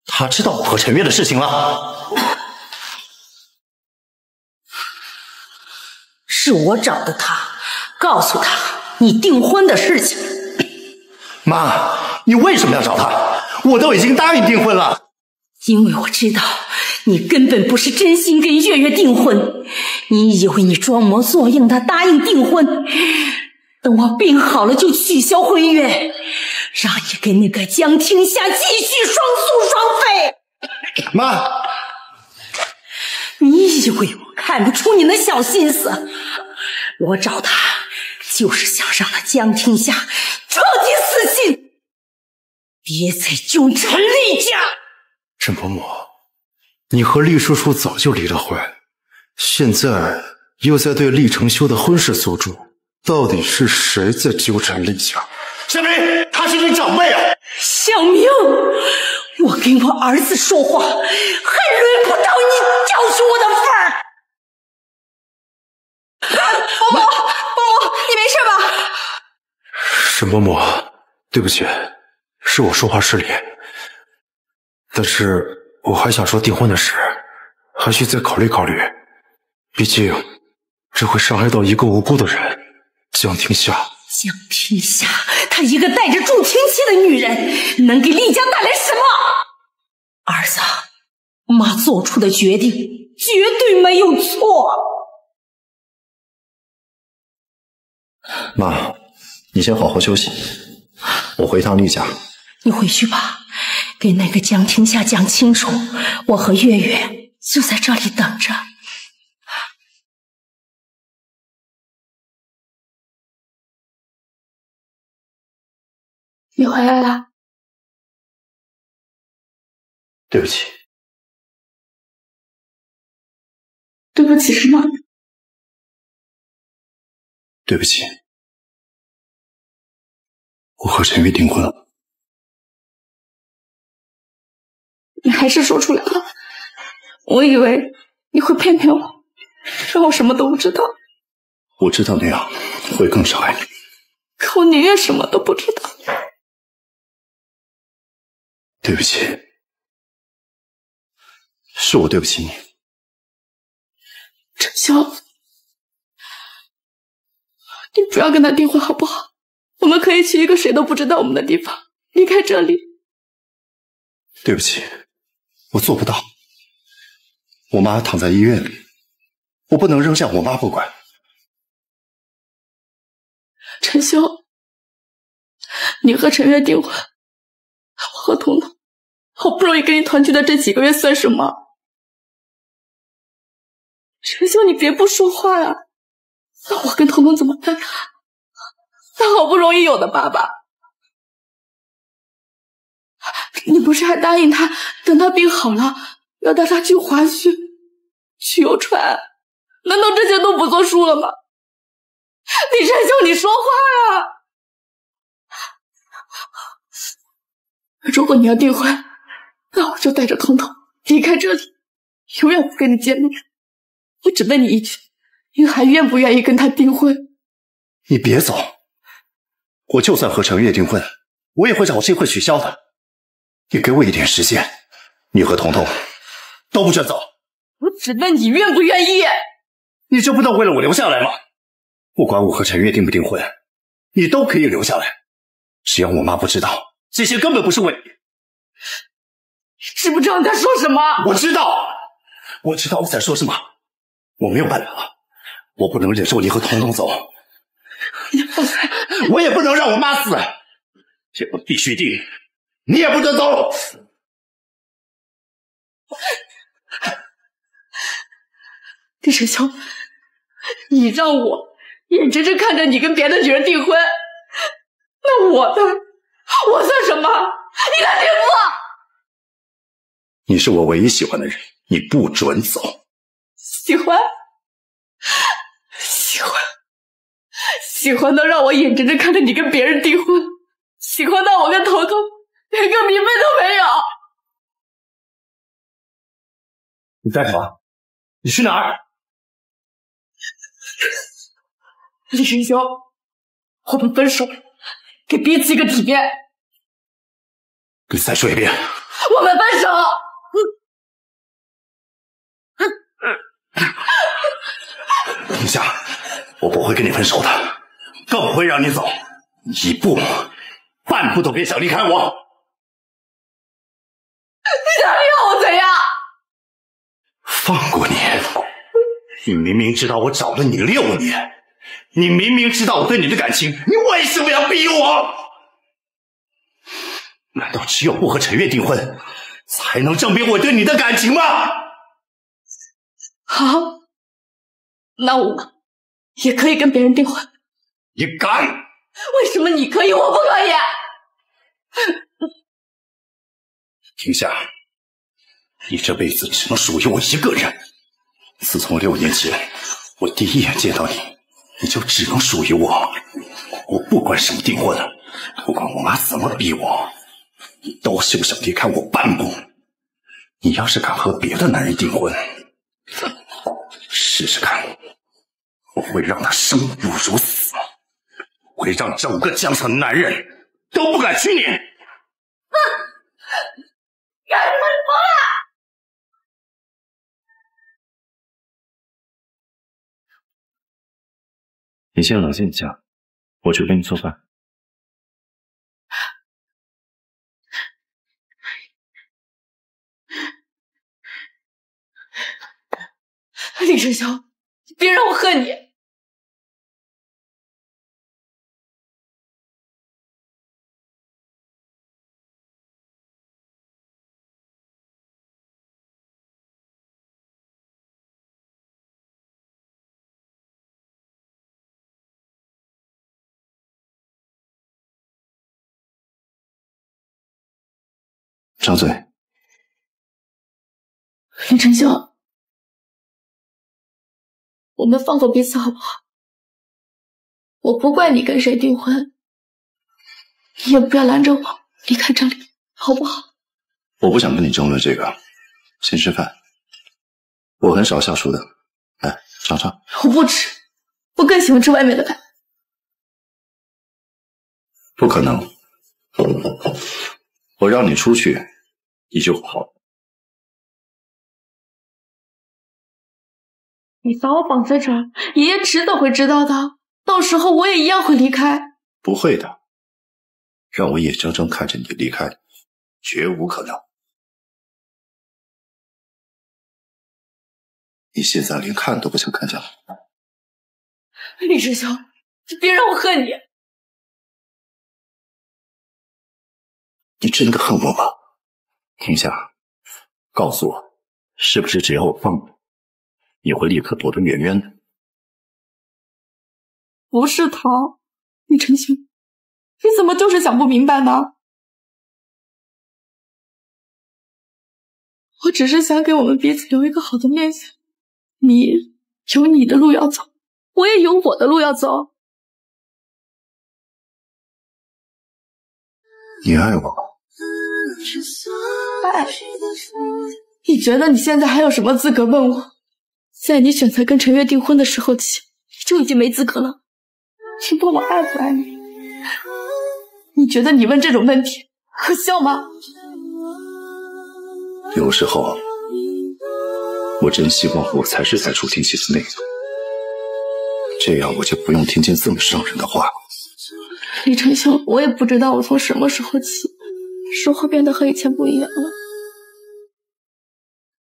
他知道我和陈月的事情了。是我找的他，告诉他你订婚的事情。妈，你为什么要找他？我都已经答应订婚了。因为我知道你根本不是真心跟月月订婚，你以为你装模作样的答应订婚，等我病好了就取消婚约，让你跟那个江天下继续双宿双飞。妈，你以为我看不出你那小心思？我找他就是想让那江天下彻底死心，别再纠缠厉家。沈伯母，你和厉叔叔早就离了婚，现在又在对厉成修的婚事做主，到底是谁在纠缠厉家？小明，他是你长辈啊！小明，我跟我儿子说话，还轮不到你教训我的份儿。伯母，你没事吧？沈伯母，对不起，是我说话失礼。但是我还想说订婚的事，还需再考虑考虑。毕竟这会伤害到一个无辜的人，江天下。江天下，她一个带着重亲戚的女人，能给厉家带来什么？儿子，妈做出的决定绝对没有错。妈，你先好好休息，我回趟厉家。你回去吧，给那个江天下讲清楚，我和月月就在这里等着。你回来了。对不起。对不起什么？对不起，我和陈月订婚了。你还是说出来了，我以为你会骗骗我，让我什么都不知道。我知道那样会更伤害你，可我宁愿什么都不知道。对不起，是我对不起你。陈潇，你不要跟他订婚好不好？我们可以去一个谁都不知道我们的地方，离开这里。对不起，我做不到。我妈躺在医院里，我不能扔下我妈不管。陈修，你和陈月订婚，我和彤彤好不容易跟你团聚的这几个月算什么？陈秀，你别不说话啊！那我跟彤彤怎么办？他好不容易有的爸爸，你不是还答应他，等他病好了要带他去滑雪、去游船？难道这些都不作数了吗？李晨秀，你说话啊！如果你要订婚，那我就带着彤彤离开这里，永远不跟你见面。我只问你一句，你还愿不愿意跟他订婚？你别走，我就算和程月订婚，我也会找机会取消的。你给我一点时间，你和彤彤都不准走。我只问你愿不愿意？你就不能为了我留下来吗？不管我和陈月订不订婚，你都可以留下来，只要我妈不知道，这些根本不是问题。知不知道你在说什么？我知道我在说什么。我没有办法，我不能忍受你和彤彤走，我也不能让我妈死。结婚必须定，你也不能走。李晨秋，你让我眼睁睁看着你跟别的女人订婚，那我算什么？你敢顶我？你是我唯一喜欢的人，你不准走。喜欢到让我眼睁睁看着你跟别人订婚，喜欢到我跟彤彤连个明白都没有。你干什么？你去哪儿？李师兄，我们分手，给彼此一个体面。你再说一遍。我们分手。停下！我不会跟你分手的，更不会让你走，一步半步都别想离开我。你想要我怎样？放过你！你明明知道我找了你6年，你明明知道我对你的感情，你为什么要逼我？难道只有不和陈月订婚，才能证明我对你的感情吗？好，那我也可以跟别人订婚。你敢？为什么你可以，我不可以？停下！你这辈子只能属于我一个人。自从6年前我第一眼见到你，你就只能属于我。我不管什么订婚，不管我妈怎么逼我，你都休想离开我半步。你要是敢和别的男人订婚，试试看，我会让他生不如死，会让整个江城的男人都不敢娶你。干什么？你疯了！你先冷静一下，我去给你做饭。李师兄，别让我恨你！张嘴。林晨秀，我们放过彼此好不好？我不怪你跟谁订婚，你也不要拦着我离开这里，好不好？我不想跟你争论这个，先吃饭。我很少下厨的，来尝尝。我不吃，我更喜欢吃外面的饭。不可能，我让你出去，你就跑。你把我绑在这儿，爷爷迟早会知道的，到时候我也一样会离开。不会的，让我眼睁睁看着你离开，绝无可能。你现在连看都不想看见了。李师兄，你别让我恨你。你真的恨我吗？天下，告诉我，是不是只要我放了，你会立刻躲得远远的？不是他，李晨星，你怎么就是想不明白呢？我只是想给我们彼此留一个好的面相。你有你的路要走，我也有我的路要走。你爱我？爱？你觉得你现在还有什么资格问我？在你选择跟陈月订婚的时候起，你就已经没资格了。你问我爱不爱你？你觉得你问这种问题可笑吗？有时候，我真希望我才是在处定妻子那个，这样我就不用听见这么伤人的话。李晨星，我也不知道我从什么时候起，说话变得和以前不一样了。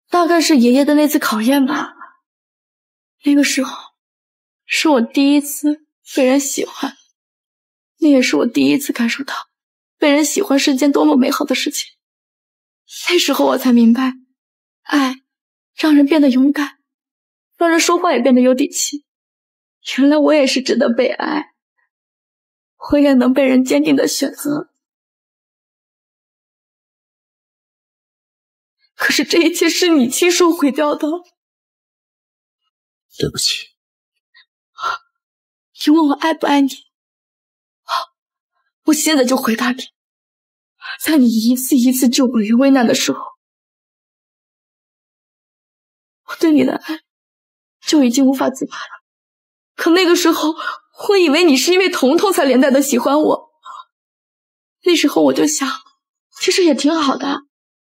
大概是爷爷的那次考验吧。那个时候，是我第一次被人喜欢，那也是我第一次感受到被人喜欢是件多么美好的事情。那时候我才明白，爱让人变得勇敢，让人说话也变得有底气。原来我也是值得被爱，我也能被人坚定的选择。可是这一切是你亲手毁掉的。对不起。你问我爱不爱你？我现在就回答你，在你一次一次救我于危难的时候，我对你的爱就已经无法自拔了。可那个时候，我以为你是因为彤彤才连带的喜欢我。那时候我就想，其实也挺好的，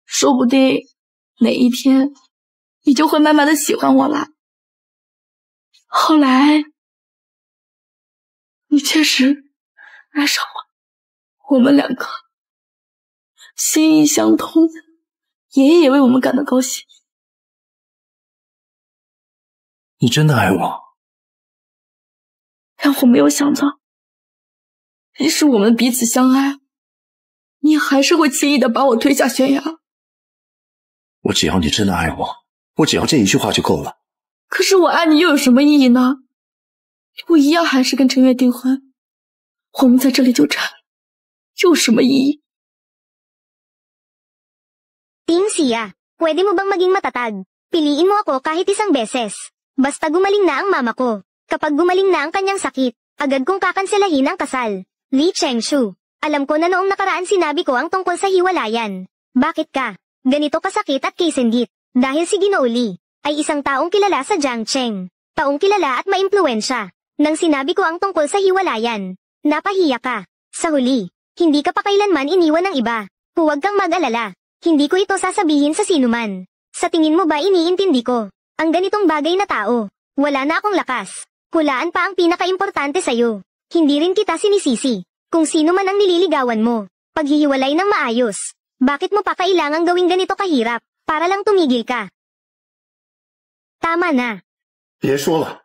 说不定哪一天你就会慢慢的喜欢我了。后来你确实爱上我，我们两个心意相通，爷爷也为我们感到高兴。你真的爱我？但我没有想到，即使我们彼此相爱，你还是会轻易的把我推下悬崖。我只要你真的爱我，我只要这一句话就够了。可是我爱你又有什么意义呢？我一样还是跟陈月订婚，我们在这里纠缠，有什么意义？ Sia, pwede mo bang maging matatag? Piliin mo ako kahit isang beses. Basta gumaling na ang mama ko. Kapag gumaling na ang kanyang sakit, agad kong kakanselahin ang kasal. Li Chengshu, alam ko na noong nakaraan sinabi ko ang tungkol sa hiwalayan. Bakit ka ganito kasakit at kisendit? Dahil si Ginoo Li ay isang taong kilala sa Jiangcheng. Taong kilala at maimpluwensya. Nang sinabi ko ang tungkol sa hiwalayan, napahiya ka. Sa huli, hindi ka pa kailanman iniwan ng iba. Huwag kang mag-alala. Hindi ko ito sasabihin sa sinuman. Sa tingin mo ba iniintindi ko? Ang ganitong bagay na tao, wala na akong lakas. Hulaan pa ang pinaka-importante sa'yo. Hindi rin kita sinisisi. Kung sino man ang nililigawan mo, paghihiwalay ng maayos. Bakit mo pa kailangang gawing ganito kahirap, para lang tumigil ka? Tama na. 别说了。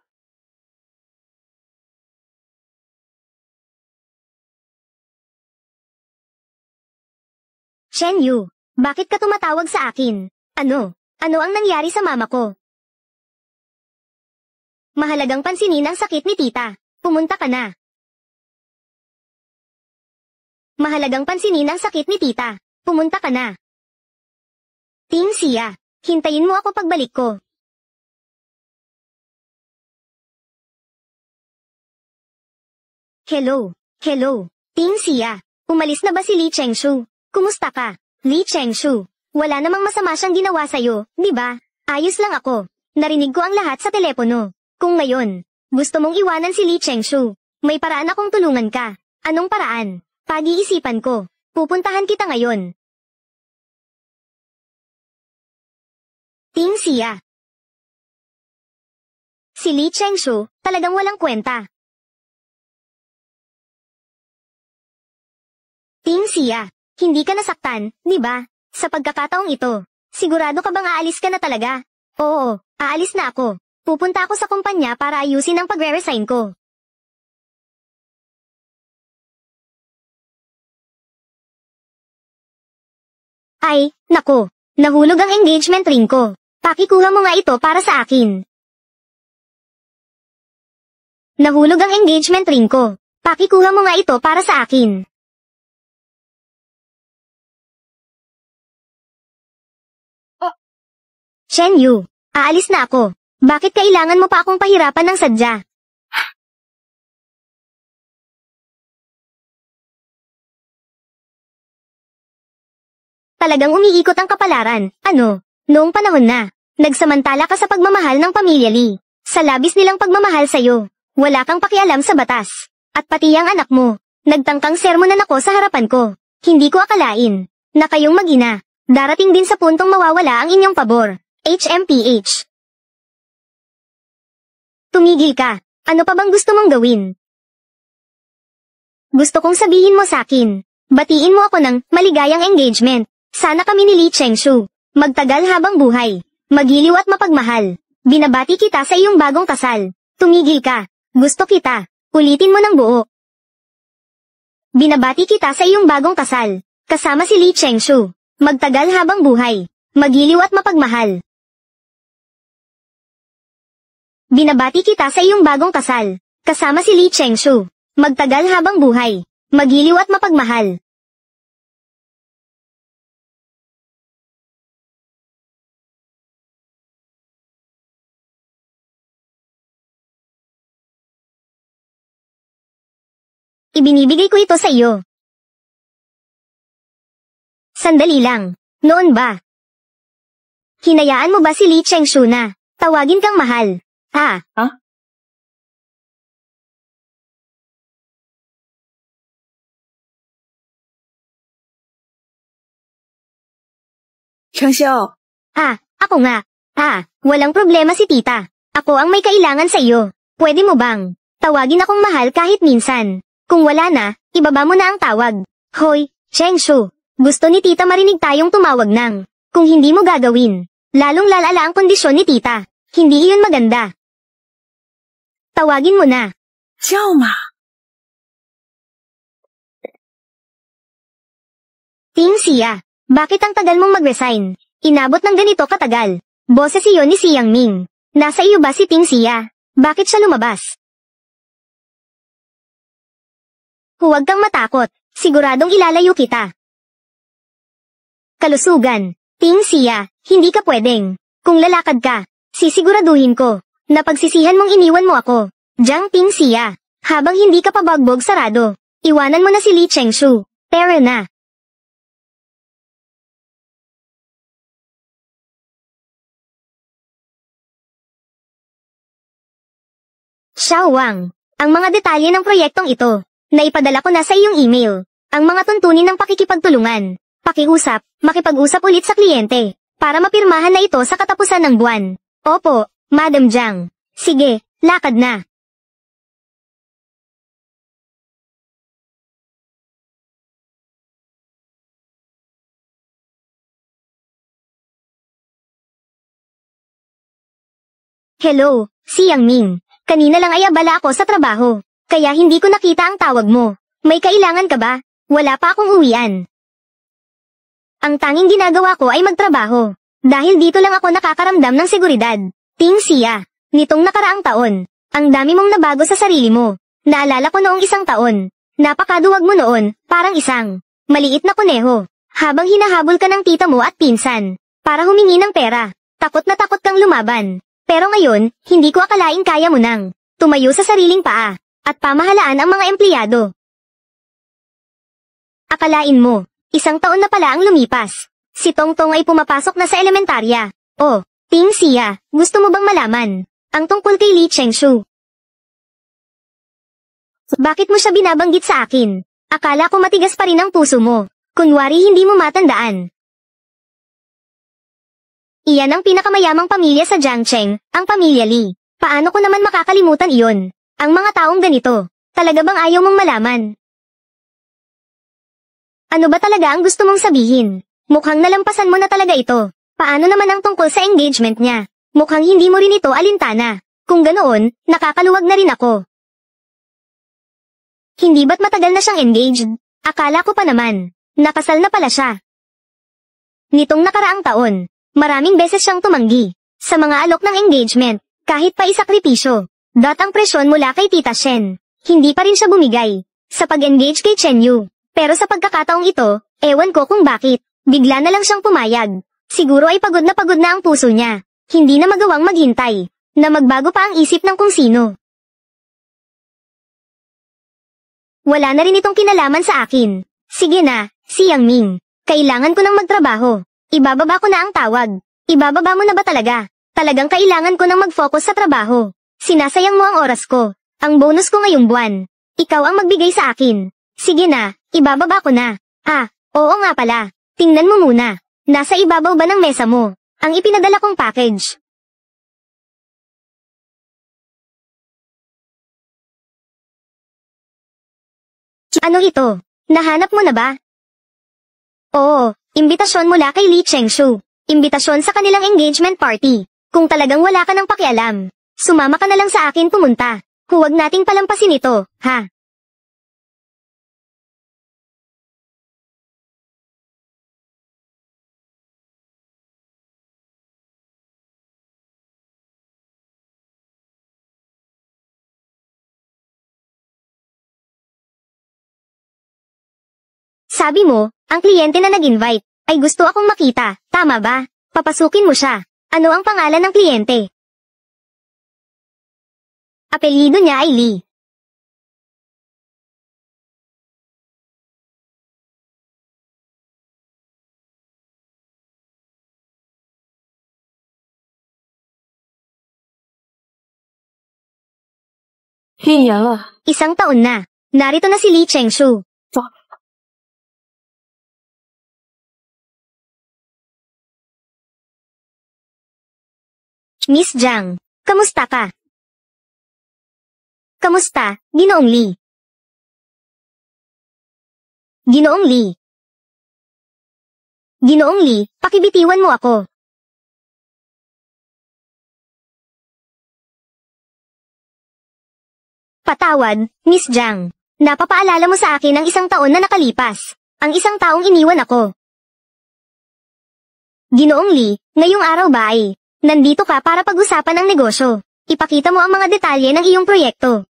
Shen Yu, bakit ka tumatawag sa akin? Ano ang nangyari sa mama ko? Mahalagang pansinin ang sakit ni tita. Pumunta ka na. Mahalagang pansinin ang sakit ni tita. Pumunta ka na. Sia, hintayin mo ako pagbalik ko. Hello. Sia, umalis na ba si Li Chengshu? Kumusta ka? Li Chengshu, wala namang masama siyang ginawa sa'yo, di ba? Ayos lang ako. Narinig ko ang lahat sa telepono. Kung ngayon, gusto mong iwanan si Li Chengshu, may paraan akong tulungan ka. Anong paraan? Pag-iisipan ko. Pupuntahan kita ngayon. Sia. Si Li Chengshu, talagang walang kwenta. Sia, hindi ka nasaktan, di ba? Sa pagkakataong ito, sigurado ka bang aalis ka na talaga? Oo, aalis na ako. Pupunta ako sa kumpanya para ayusin ang pagre-resign ko. Ay, nako. Nahulog ang engagement ring ko. Pakikuha mo nga ito para sa akin. Nahulog ang engagement ring ko. Pakikuha mo nga ito para sa akin. Shen Yu, aalis na ako. Bakit kailangan mo pa akong pahirapan ng sadya? Talagang umiikot ang kapalaran. Ano? Noong panahon na, nagsamantala ka sa pagmamahal ng pamilya Lee. Sa labis nilang pagmamahal sa'yo, wala kang pakialam sa batas. At pati ang anak mo, nagtangkang sermonan ako sa harapan ko. Hindi ko akalain na kayong mag-ina, darating din sa puntong mawawala ang inyong pabor. HMPH. Tumigil ka. Ano pa bang gusto mong gawin? Gusto kong sabihin mo sa akin. Batiin mo ako ng maligayang engagement. Sana kami ni Lee Chengshu. Magtagal habang buhay. Magiliw at mapagmahal. Binabati kita sa iyong bagong kasal. Tumigil ka. Gusto kita. Ulitin mo ng buo. Binabati kita sa iyong bagong kasal. Kasama si Lee Chengshu. Magtagal habang buhay. Magiliw at mapagmahal. Binabati kita sa iyong bagong kasal. Kasama si Lee Chengshu. Magtagal habang buhay. Magiliw at mapagmahal. Ibinibigay ko ito sa iyo. Sandali lang. Noon ba? Hinayaan mo ba si Lee Chengshu na tawagin kang mahal? Ha? Chengshu. Ako nga. Walang problema si tita. Ako ang may kailangan sa iyo. Pwede mo bang tawagin akong mahal kahit minsan? Kung wala na, ibaba mo na ang tawag. Hoy, Chengshu. Gusto ni tita marinig tayong tumawag ng. Kung hindi mo gagawin, lalong lalala ang kondisyon ni tita. Hindi iyon maganda. Tawagin mo na. Xiaoma. Ting Xia, bakit ang tagal mong mag-resign? Inabot ng ganito katagal. Boses iyon ni Xiang Ming. Nasa iyo ba si Ting Xia? Bakit siya lumabas? Huwag kang matakot. Siguradong ilalayo kita. Kalusugan. Ting Xia, hindi ka pwedeng. Kung lalakad ka, sisiguraduhin ko na pagsisihan mong iniwan mo ako. Jiang Ting Xia, habang hindi ka pabagbog sarado, iwanan mo na si Lee Chengshu. Pero na. Xiao Wang, ang mga detalye ng proyektong ito, naipadala ko na sa iyong email. Ang mga tuntunin ng pakikipagtulungan, pakiusap, makipag-usap ulit sa kliyente, para mapirmahan na ito sa katapusan ng buwan. Opo, Madam Jiang. Sige, lakad na. Hello, Xiang Ming. Kanina lang ay abala ako sa trabaho, kaya hindi ko nakita ang tawag mo. May kailangan ka ba? Wala pa akong uwian. Ang tanging ginagawa ko ay magtrabaho. Dahil dito lang ako nakakaramdam ng seguridad. Ting Xia, nitong nakaraang taon, ang dami mong nabago sa sarili mo. Naalala ko noong isang taon. Napakaduwag mo noon, parang isang maliit na kuneho. Habang hinahabol ka ng tita mo at pinsan, para humingi ng pera. Takot na takot kang lumaban. Pero ngayon, hindi ko akalain kaya mo nang tumayo sa sariling paa, at pamahalaan ang mga empleyado. Akalain mo, isang taon na pala ang lumipas. Si Tongtong ay pumapasok na sa elementarya. Oh, Ting Xia, gusto mo bang malaman ang tungkol kay Lee Chengshu? Bakit mo siya binabanggit sa akin? Akala ko matigas pa rin ang puso mo. Kunwari hindi mo matandaan. Iyan ang pinakamayamang pamilya sa Jiangcheng, ang pamilya Lee. Paano ko naman makakalimutan iyon? Ang mga taong ganito, talaga bang ayaw mong malaman? Ano ba talaga ang gusto mong sabihin? Mukhang nalampasan mo na talaga ito. Paano naman ang tungkol sa engagement niya? Mukhang hindi mo rin ito alintana. Kung ganoon, nakakaluwag na rin ako. Hindi ba't matagal na siyang engaged? Akala ko pa naman, nakasal na pala siya. Nitong nakaraang taon, maraming beses siyang tumanggi sa mga alok ng engagement, kahit pa isakripisyo. Ang presyon mula kay Tita Shen. Hindi pa rin siya bumigay sa pag-engage kay Chen Yu. Pero sa pagkakataong ito, ewan ko kung bakit, bigla na lang siyang pumayag. Siguro ay pagod na ang puso niya. Hindi na magawang maghintay na magbago pa ang isip ng kung sino. Wala na rin itong kinalaman sa akin. Sige na, si Yang Ming. Kailangan ko nang magtrabaho. Ibababa ko na ang tawag. Ibababa mo na ba talaga? Talagang kailangan ko nang mag-focus sa trabaho. Sinasayang mo ang oras ko. Ang bonus ko ngayong buwan. Ikaw ang magbigay sa akin. Sige na, ibababa ko na. Oo nga pala. Tingnan mo muna. Nasa ibabaw ba ng mesa mo ang ipinadala kong package? Ano ito? Nahanap mo na ba? Oo, imbitasyon mula kay Li Chengshu. Imbitasyon sa kanilang engagement party. Kung talagang wala ka ng pakialam, sumama ka na lang sa akin pumunta. Huwag nating palampasin ito, ha? Sabi mo, ang kliyente na nag-invite ay gusto akong makita, tama ba? Papasukin mo siya. Ano ang pangalan ng kliyente? Apelyido niya ay Lee. Isang taon na. Narito na si Li Chengshu. Miss Zhang, kamusta ka? Kamusta, Ginoong Li? Ginoong Li. Ginoong Li, pakibitiwan mo ako. Patawad, Miss Zhang. Napapaalala mo sa akin ang isang taon na nakalipas. Ang isang taong iniwan ako. Ginoong Li, ngayong araw ba ay nandito ka para pag-usapan ang negosyo. Ipakita mo ang mga detalye ng iyong proyekto.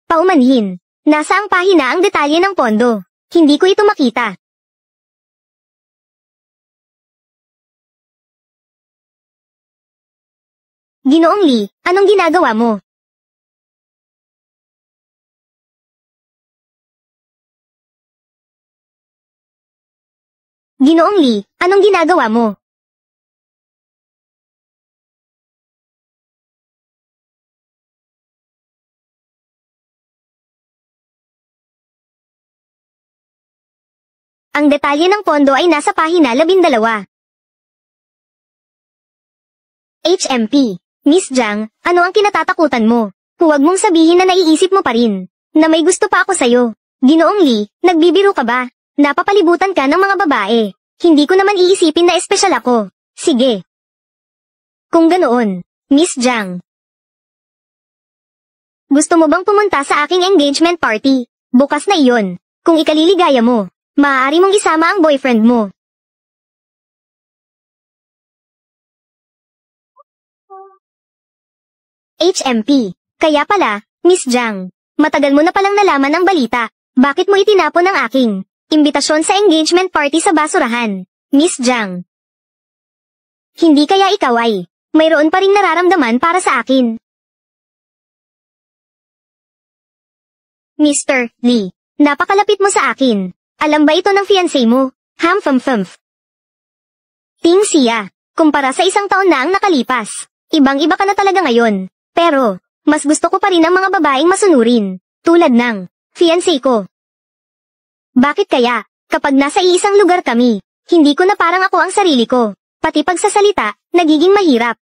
Paumanhin. Nasa ang pahina ang detalye ng pondo. Hindi ko ito makita. Ginoong Li, anong ginagawa mo? Ginoong Li, anong ginagawa mo? Ang detalye ng pondo ay nasa pahina 12. HMP. Miss Zhang, ano ang kinatatakutan mo? Huwag mong sabihin na naiisip mo pa rin na may gusto pa ako sa'yo. Ginoong Li, nagbibiro ka ba? Napapalibutan ka ng mga babae. Hindi ko naman iisipin na espesyal ako. Sige. Kung ganoon, Miss Zhang. Gusto mo bang pumunta sa aking engagement party? Bukas na iyon. Kung ikaliligaya mo, maaari mong isama ang boyfriend mo. HMP. Kaya pala, Miss Zhang, matagal mo na palang nalaman ang balita. Bakit mo itinapon ang aking imbitasyon sa engagement party sa basurahan? Miss Zhang. Hindi kaya ikaw ay mayroon pa ring nararamdaman para sa akin? Mr. Li, napakalapit mo sa akin. Alam ba ito ng fiancé mo? Hamfamfamf. Ting siya, kumpara sa isang taon na ang nakalipas. Ibang-iba ka na talaga ngayon. Pero, mas gusto ko pa rin ang mga babaeng masunurin, tulad ng fiancé ko. Bakit kaya, kapag nasa iisang lugar kami, hindi ko na parang ako ang sarili ko, pati pagsasalita, nagiging mahirap.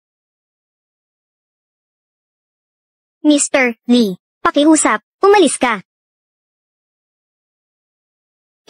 Mr. Li, pakiusap, umalis ka.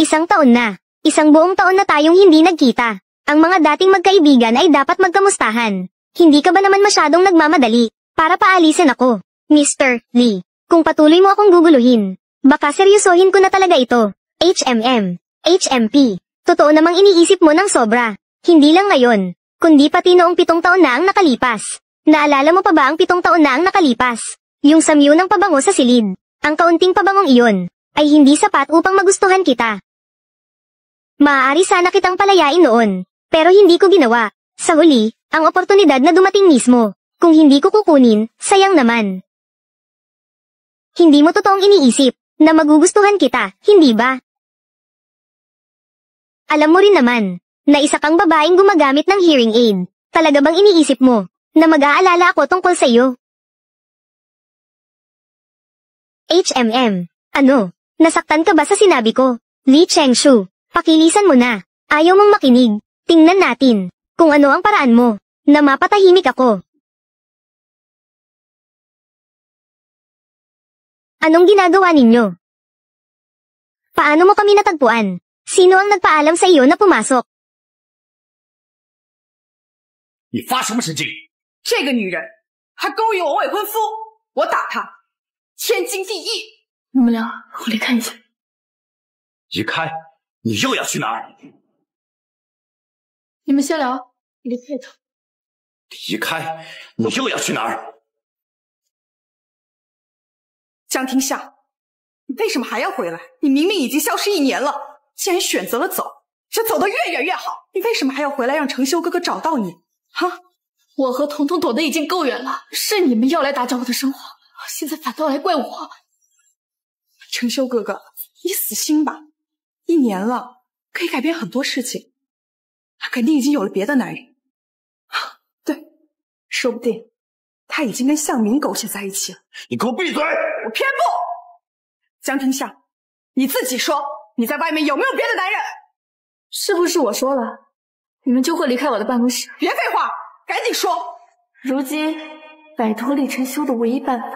Isang taon na, isang buong taon na tayong hindi nagkita. Ang mga dating magkaibigan ay dapat magkamustahan. Hindi ka ba naman masyadong nagmamadali para paalisin ako, Mr. Lee? Kung patuloy mo akong guguluhin, baka seryosohin ko na talaga ito. HMM, HMP, totoo namang iniisip mo ng sobra. Hindi lang ngayon, kundi pati noong 7 taon na ang nakalipas. Naalala mo pa ba ang 7 taon na ang nakalipas? Yung samyo ng pabango sa silid. Ang kaunting pabangong iyon ay hindi sapat upang magustuhan kita. Maaari sana kitang palayain noon, pero hindi ko ginawa. Sa huli, ang oportunidad na dumating mismo. Kung hindi ko kukunin, sayang naman. Hindi mo totoong iniisip na magugustuhan kita, hindi ba? Alam mo rin naman na isa kang babaeng gumagamit ng hearing aid. Talaga bang iniisip mo na mag-aalala ako tungkol sa iyo? HMM, ano? Nasaktan ka ba sa sinabi ko? Lee Chengshu, pakilisan mo na. Ayaw mong makinig. Tingnan natin kung ano ang paraan mo na mapatahimik ako. Anong ginagawa ninyo? Paano mo kami natagpuan? Sino ang nagpaalam sa iyo na pumasok? 你发什么神经？这个女人还勾引我未婚夫，我打她，天经地义。你们俩，我离开一下。离开？你又要去哪儿？你们先聊，离开他。离开？你又要去哪儿？江庭夏，你为什么还要回来？你明明已经消失1年了，既然选择了走，就走得越远越好。你为什么还要回来让程修哥哥找到你？哈？我和彤彤躲得已经够远了，是你们要来打搅我的生活，现在反倒来怪我。程修哥哥，你死心吧，1年了，可以改变很多事情。他肯定已经有了别的男人。对，说不定他已经跟向明苟且在一起了。你给我闭嘴！我偏不！江庭夏，你自己说，你在外面有没有别的男人？是不是我说了，你们就会离开我的办公室？别废话，赶紧说！如今摆脱厉晨修的唯一办法，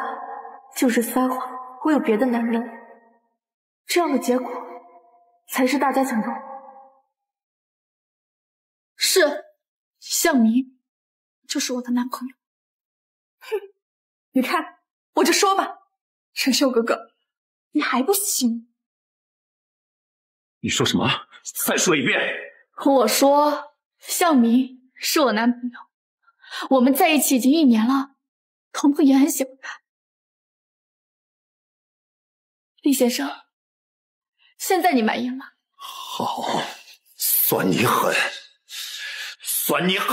就是撒谎我有别的男人，这样的结果才是大家想要的。是，向明就是我的男朋友。哼，你看，我就说吧，程修哥哥，你还不行。你说什么？再说一遍。我说，向明是我男朋友，我们在一起已经1年了，彤彤也很喜欢他。厉先生，现在你满意了吗？好，算你狠，算你狠！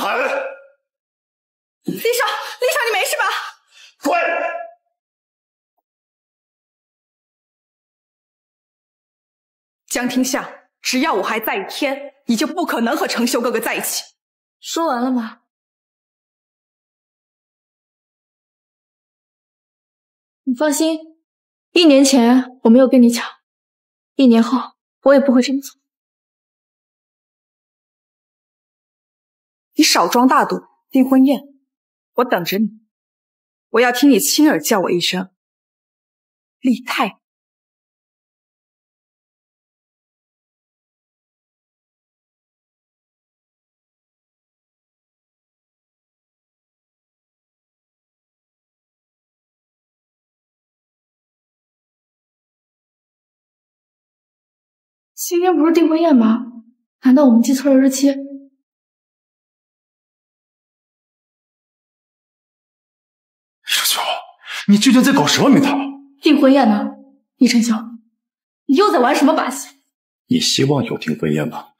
厉少，你没事吧？滚！江庭夏，只要我还在一天，你就不可能和程修哥哥在一起。说完了吗？你放心，1年前我没有跟你抢，1年后我也不会这么做。你少装大度，订婚宴，我等着你。我要听你亲耳叫我一声厉太。今天不是订婚宴吗？难道我们记错了日期？盛秋，你究竟在搞什么名堂？订婚宴呢？厉晨修，你又在玩什么把戏？你希望有订婚宴吗？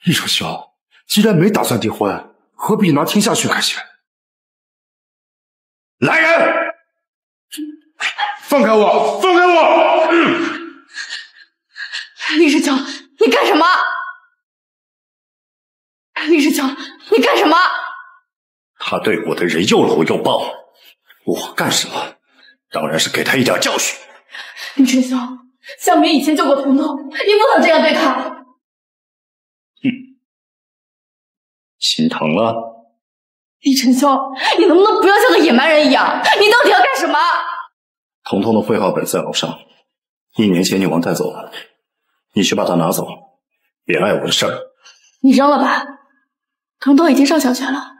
厉盛秋，既然没打算订婚，何必拿天下去开钱？来人，放开我！放开我！厉晨秋，你干什么？厉晨秋，你干什么？他对我的人又搂又抱，我干什么？当然是给他一点教训。厉晨修，向明以前救过彤彤，你不能这样对他。心疼了？厉晨修，你能不能不要像个野蛮人一样？你到底要干什么？彤彤的绘画本在楼上，1年前你忘带走了，你去把它拿走，别碍我的事儿。你扔了吧，彤彤已经上小学了，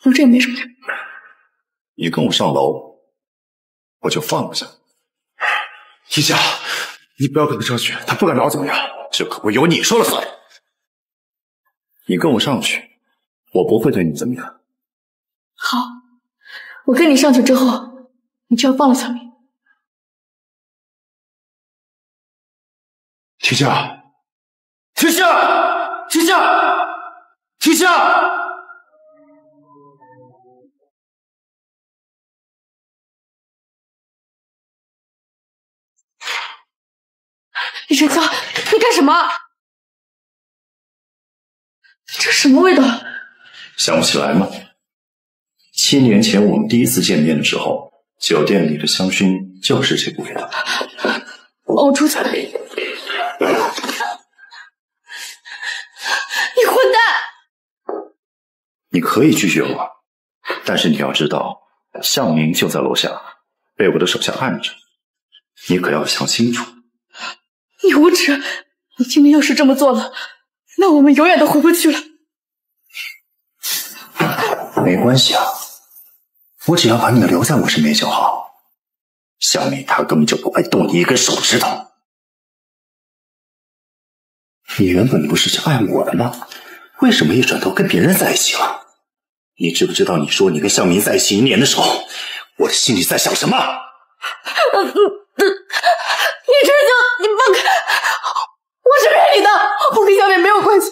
留着也没什么用。你跟我上楼，我就放不下。一夏，你不要跟他上去，他不管拿我怎么样，这可不由你说了算。你跟我上去，我不会对你怎么样。好，我跟你上去之后，你就要放了小明。提夏，提夏，提夏，提夏！李晨霄，你干什么？这什么味道？想不起来吗？7年前我们第一次见面的时候，酒店里的香薰就是这股味道。我出去！你混蛋！你可以拒绝我，但是你要知道，向明就在楼下，被我的手下按着，你可要想清楚。你无耻！你今天要是这么做了，那我们永远都回不去了。没关系啊，我只要把你们留在我身边就好。向明他根本就不会动你一根手指头。你原本不是爱我的吗？为什么一转头跟别人在一起了？你知不知道你说你跟向明在一起1年的时候，我的心里在想什么？李晨霄，你放开！我是骗你的，我跟小美没有关系。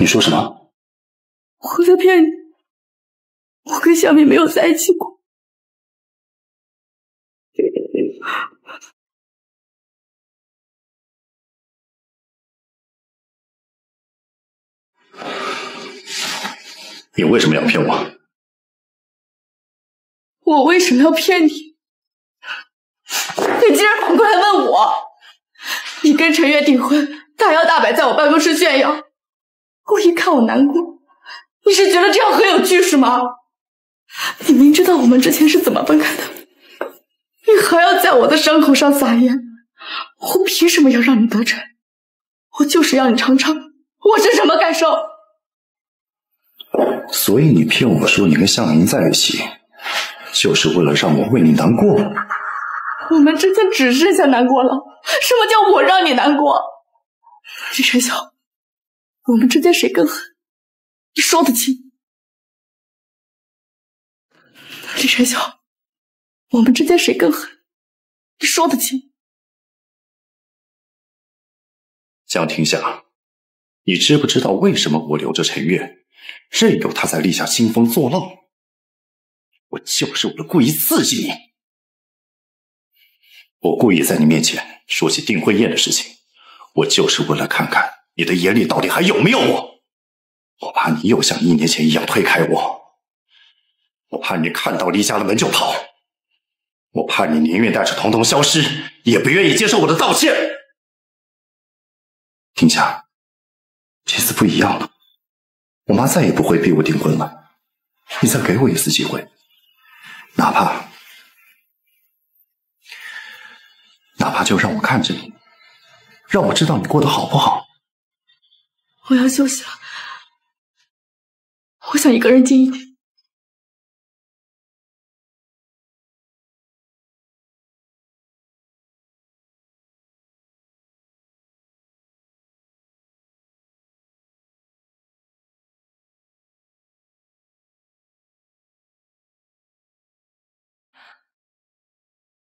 你说什么？我在骗你，我跟小美没有在一起过。你为什么要骗我？我为什么要骗你？你竟然反过来问我！你跟陈月订婚，大摇大摆在我办公室炫耀，我一看我难过。你是觉得这样很有趣是吗？你明知道我们之前是怎么分开的，你还要在我的伤口上撒盐，我凭什么要让你得逞？我就是要你尝尝我是什么感受。所以你骗我说你跟向明在一起，就是为了让我为你难过。我们之间只剩下难过了。什么叫我让你难过？李晨霄，我们之间谁更狠？你说得清。李晨霄，我们之间谁更狠？你说得清。江庭夏，你知不知道为什么我留着陈月，任由她在立夏兴风作浪？我就是为了故意刺激你。我故意在你面前说起订婚宴的事情，我就是为了看看你的眼里到底还有没有我。我怕你又像1年前一样推开我，我怕你看到离家的门就跑，我怕你宁愿带着彤彤消失，也不愿意接受我的道歉。庭夏，这次不一样了，我妈再也不会逼我订婚了，你再给我一次机会，哪怕就让我看着你，让我知道你过得好不好。我要休息了，我想一个人静一点。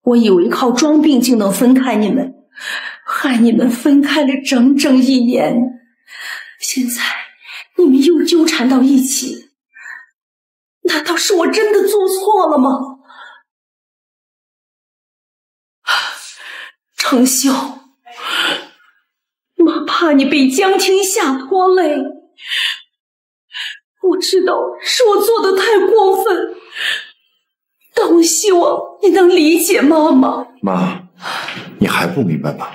我以为靠装病就能分开你们，害你们分开了整整1年。现在你们又纠缠到一起，难道是我真的做错了吗？程秀，妈怕你被江庭夏拖累，我知道是我做的太过分，但我希望你能理解妈妈。妈，你还不明白吗？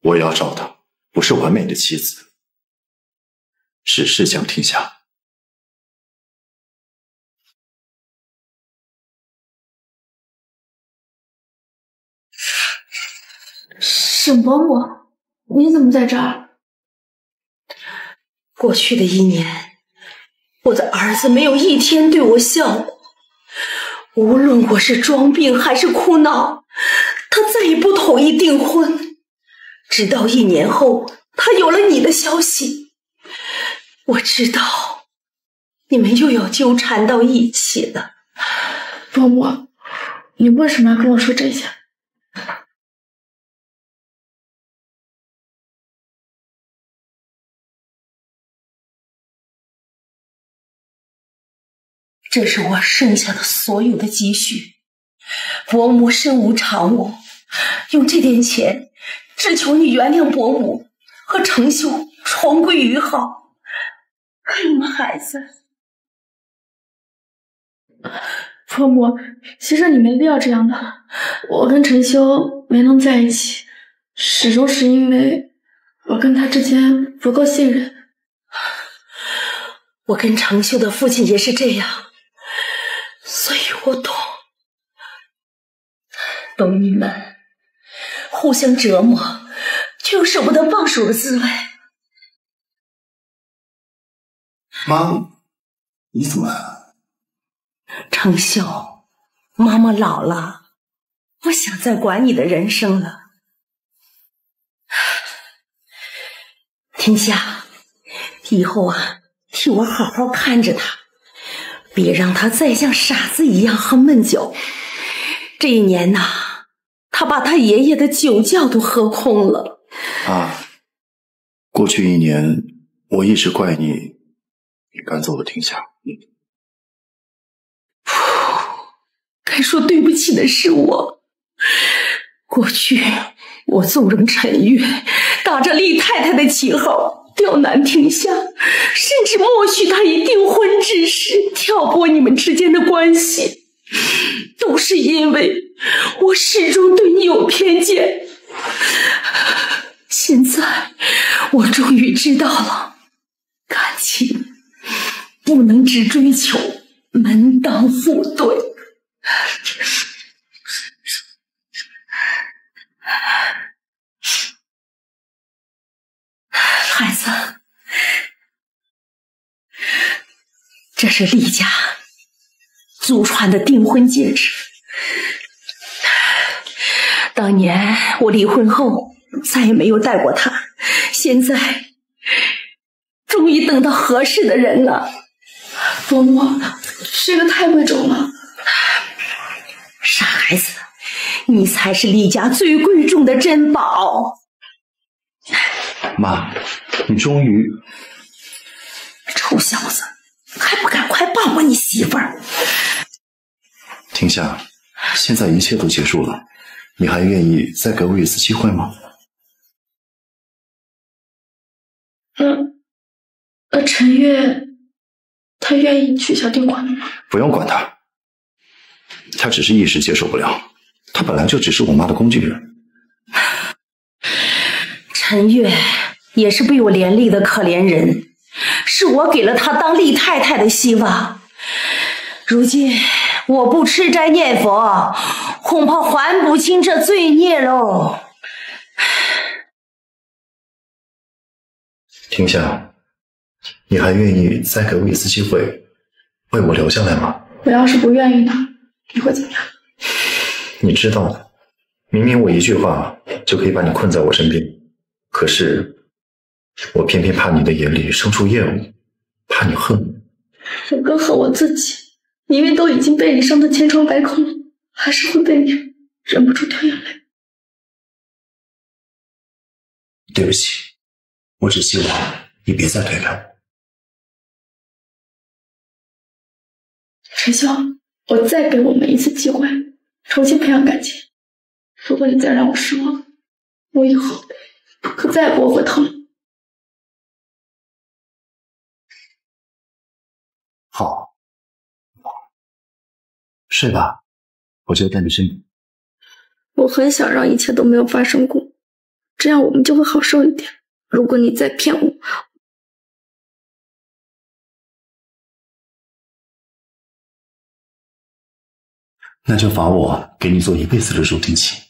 我要找的不是完美的妻子，是江庭夏。是沈伯母，你怎么在这儿？过去的1年，我的儿子没有一天对我笑过。无论我是装病还是哭闹，他再也不同意订婚。直到1年后，他有了你的消息。我知道，你们又要纠缠到一起了。伯母，你为什么要跟我说这些？这是我剩下的所有的积蓄，伯母身无长物，用这点钱只求你原谅伯母和程秀重归于好，可以吗，孩子？伯母，其实你没必要这样的。我跟陈修没能在一起，始终是因为我跟他之间不够信任。我跟程秀的父亲也是这样，所以我懂你们互相折磨却又舍不得放手的滋味。妈，你怎么来了？程秀，妈妈老了，不想再管你的人生了。天夏，以后啊，替我好好看着他，别让他再像傻子一样喝闷酒。这1年呐，他把他爷爷的酒窖都喝空了。过去1年，我一直怪你赶走了天夏。该说对不起的是我。过去我纵容陈月，打着厉太太的旗号刁难天夏，甚至默许他以订婚之事挑拨你们之间的关系，都是因为我始终对你有偏见。现在我终于知道了，感情不能只追求门当户对。孩子，这是厉家祖传的订婚戒指。当年我离婚后再也没有戴过它，现在终于等到合适的人了。伯母，这个太贵重了。傻孩子，你才是厉家最贵重的珍宝。妈，你终于……臭小子，还不赶快抱抱你媳妇儿！天夏，现在一切都结束了，你还愿意再给我一次机会吗？陈月，她愿意取消订婚吗？不用管他，他只是一时接受不了，他本来就只是我妈的工具人。陈月也是被我连累的可怜人，是我给了她当厉太太的希望。如今我不吃斋念佛，恐怕还不清这罪孽喽。天夏，你还愿意再给我一次机会，为我留下来吗？我要是不愿意呢，你会怎么样？你知道的，明明我一句话就可以把你困在我身边，可是我偏偏怕你的眼里生出厌恶，怕你恨我。我更恨我自己，明明都已经被你伤得千疮百孔了，还是会被你忍不住掉眼泪。对不起，我只希望你别再背叛我。陈潇，我再给我们一次机会，重新培养感情。如果你再让我失望，我以后可再也不会回头了。好，睡吧，我就在你身边。我很想让一切都没有发生过，这样我们就会好受一点。如果你再骗我，那就罚我给你做一辈子的助听器。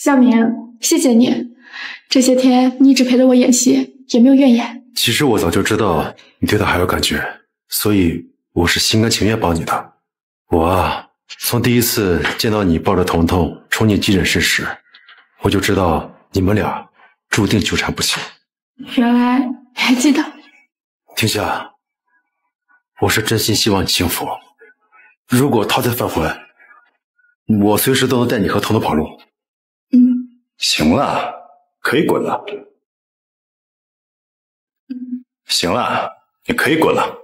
向明，谢谢你，这些天你一直陪着我演戏，也没有怨言。其实我早就知道你对他还有感觉，所以我是心甘情愿帮你的。我啊，从第一次见到你抱着彤彤冲进急诊室时，我就知道你们俩注定纠缠不清。原来你还记得。婷夏，我是真心希望你幸福。如果他再犯浑，我随时都能带你和彤彤跑路。行了，可以滚了。行了，你可以滚了。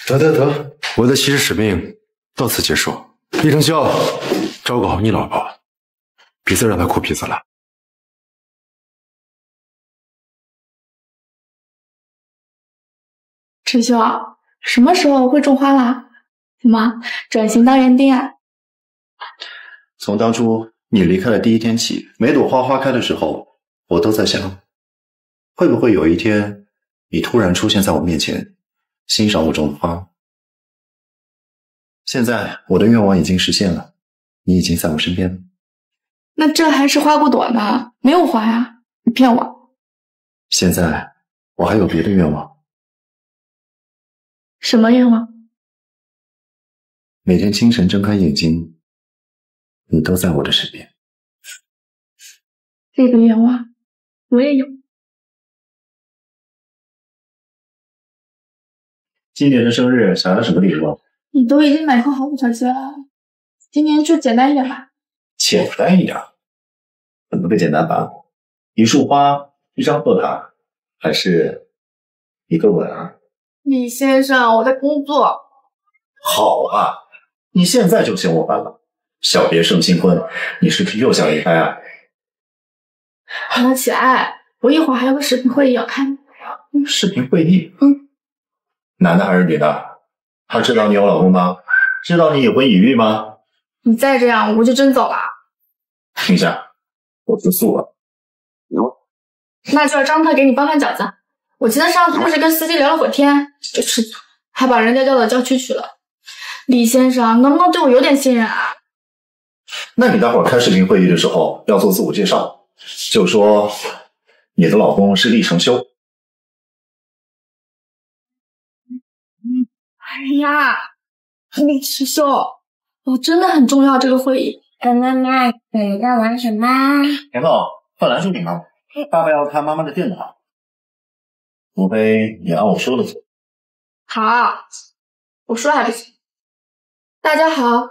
得，我的骑士使命到此结束。厉承霄，照顾好你老婆，别再让她哭鼻子了。陈修，什么时候会种花啦？怎么转型当园丁啊？从当初你离开的第一天起，每朵花花开的时候，我都在想，会不会有一天，你突然出现在我面前，欣赏我种的花。现在我的愿望已经实现了，你已经在我身边了。那这还是花骨朵呢，没有花呀！你骗我！现在我还有别的愿望。什么愿望？每天清晨睁开眼睛，你都在我的身边。这个愿望我也有。今年的生日想要什么礼物？你都已经买过好几条街了，今年就简单一点吧。简单一点？怎么个简单法？一束花，一张贺卡，还是一个吻啊？李先生，我在工作。好啊，你现在就嫌我烦了。小别胜新婚，你是不是又想离开啊？好了，起来，我一会儿还有个视频会议要开。视频会议？男的还是女的？他知道你有老公吗？知道你已婚已育吗？你再这样，我就真走了。停下，我吃素了。那就要张特给你搬搬饺子。我记得上次不是跟司机聊了会儿天，就吃醋，还把人家叫到郊区去了。李先生，能不能对我有点信任啊？那你待会儿开视频会议的时候要做自我介绍，就说你的老公是厉承修。哎呀，李承修，我真的很重要这个会议。妈妈，你在玩什么？甜豆，快拦住你妈！爸爸要看妈妈的电脑，除非你按我说的做。好，我说还不行。大家好，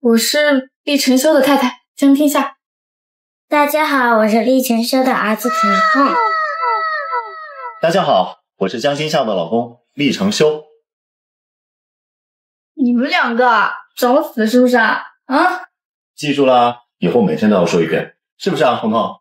我是厉承修的太太江天夏。大家好，我是厉承修的儿子彤彤。大家好，我是江天夏的老公厉承修。你们两个找死是不是啊？记住了，以后每天都要说一遍，是不是啊，彤彤？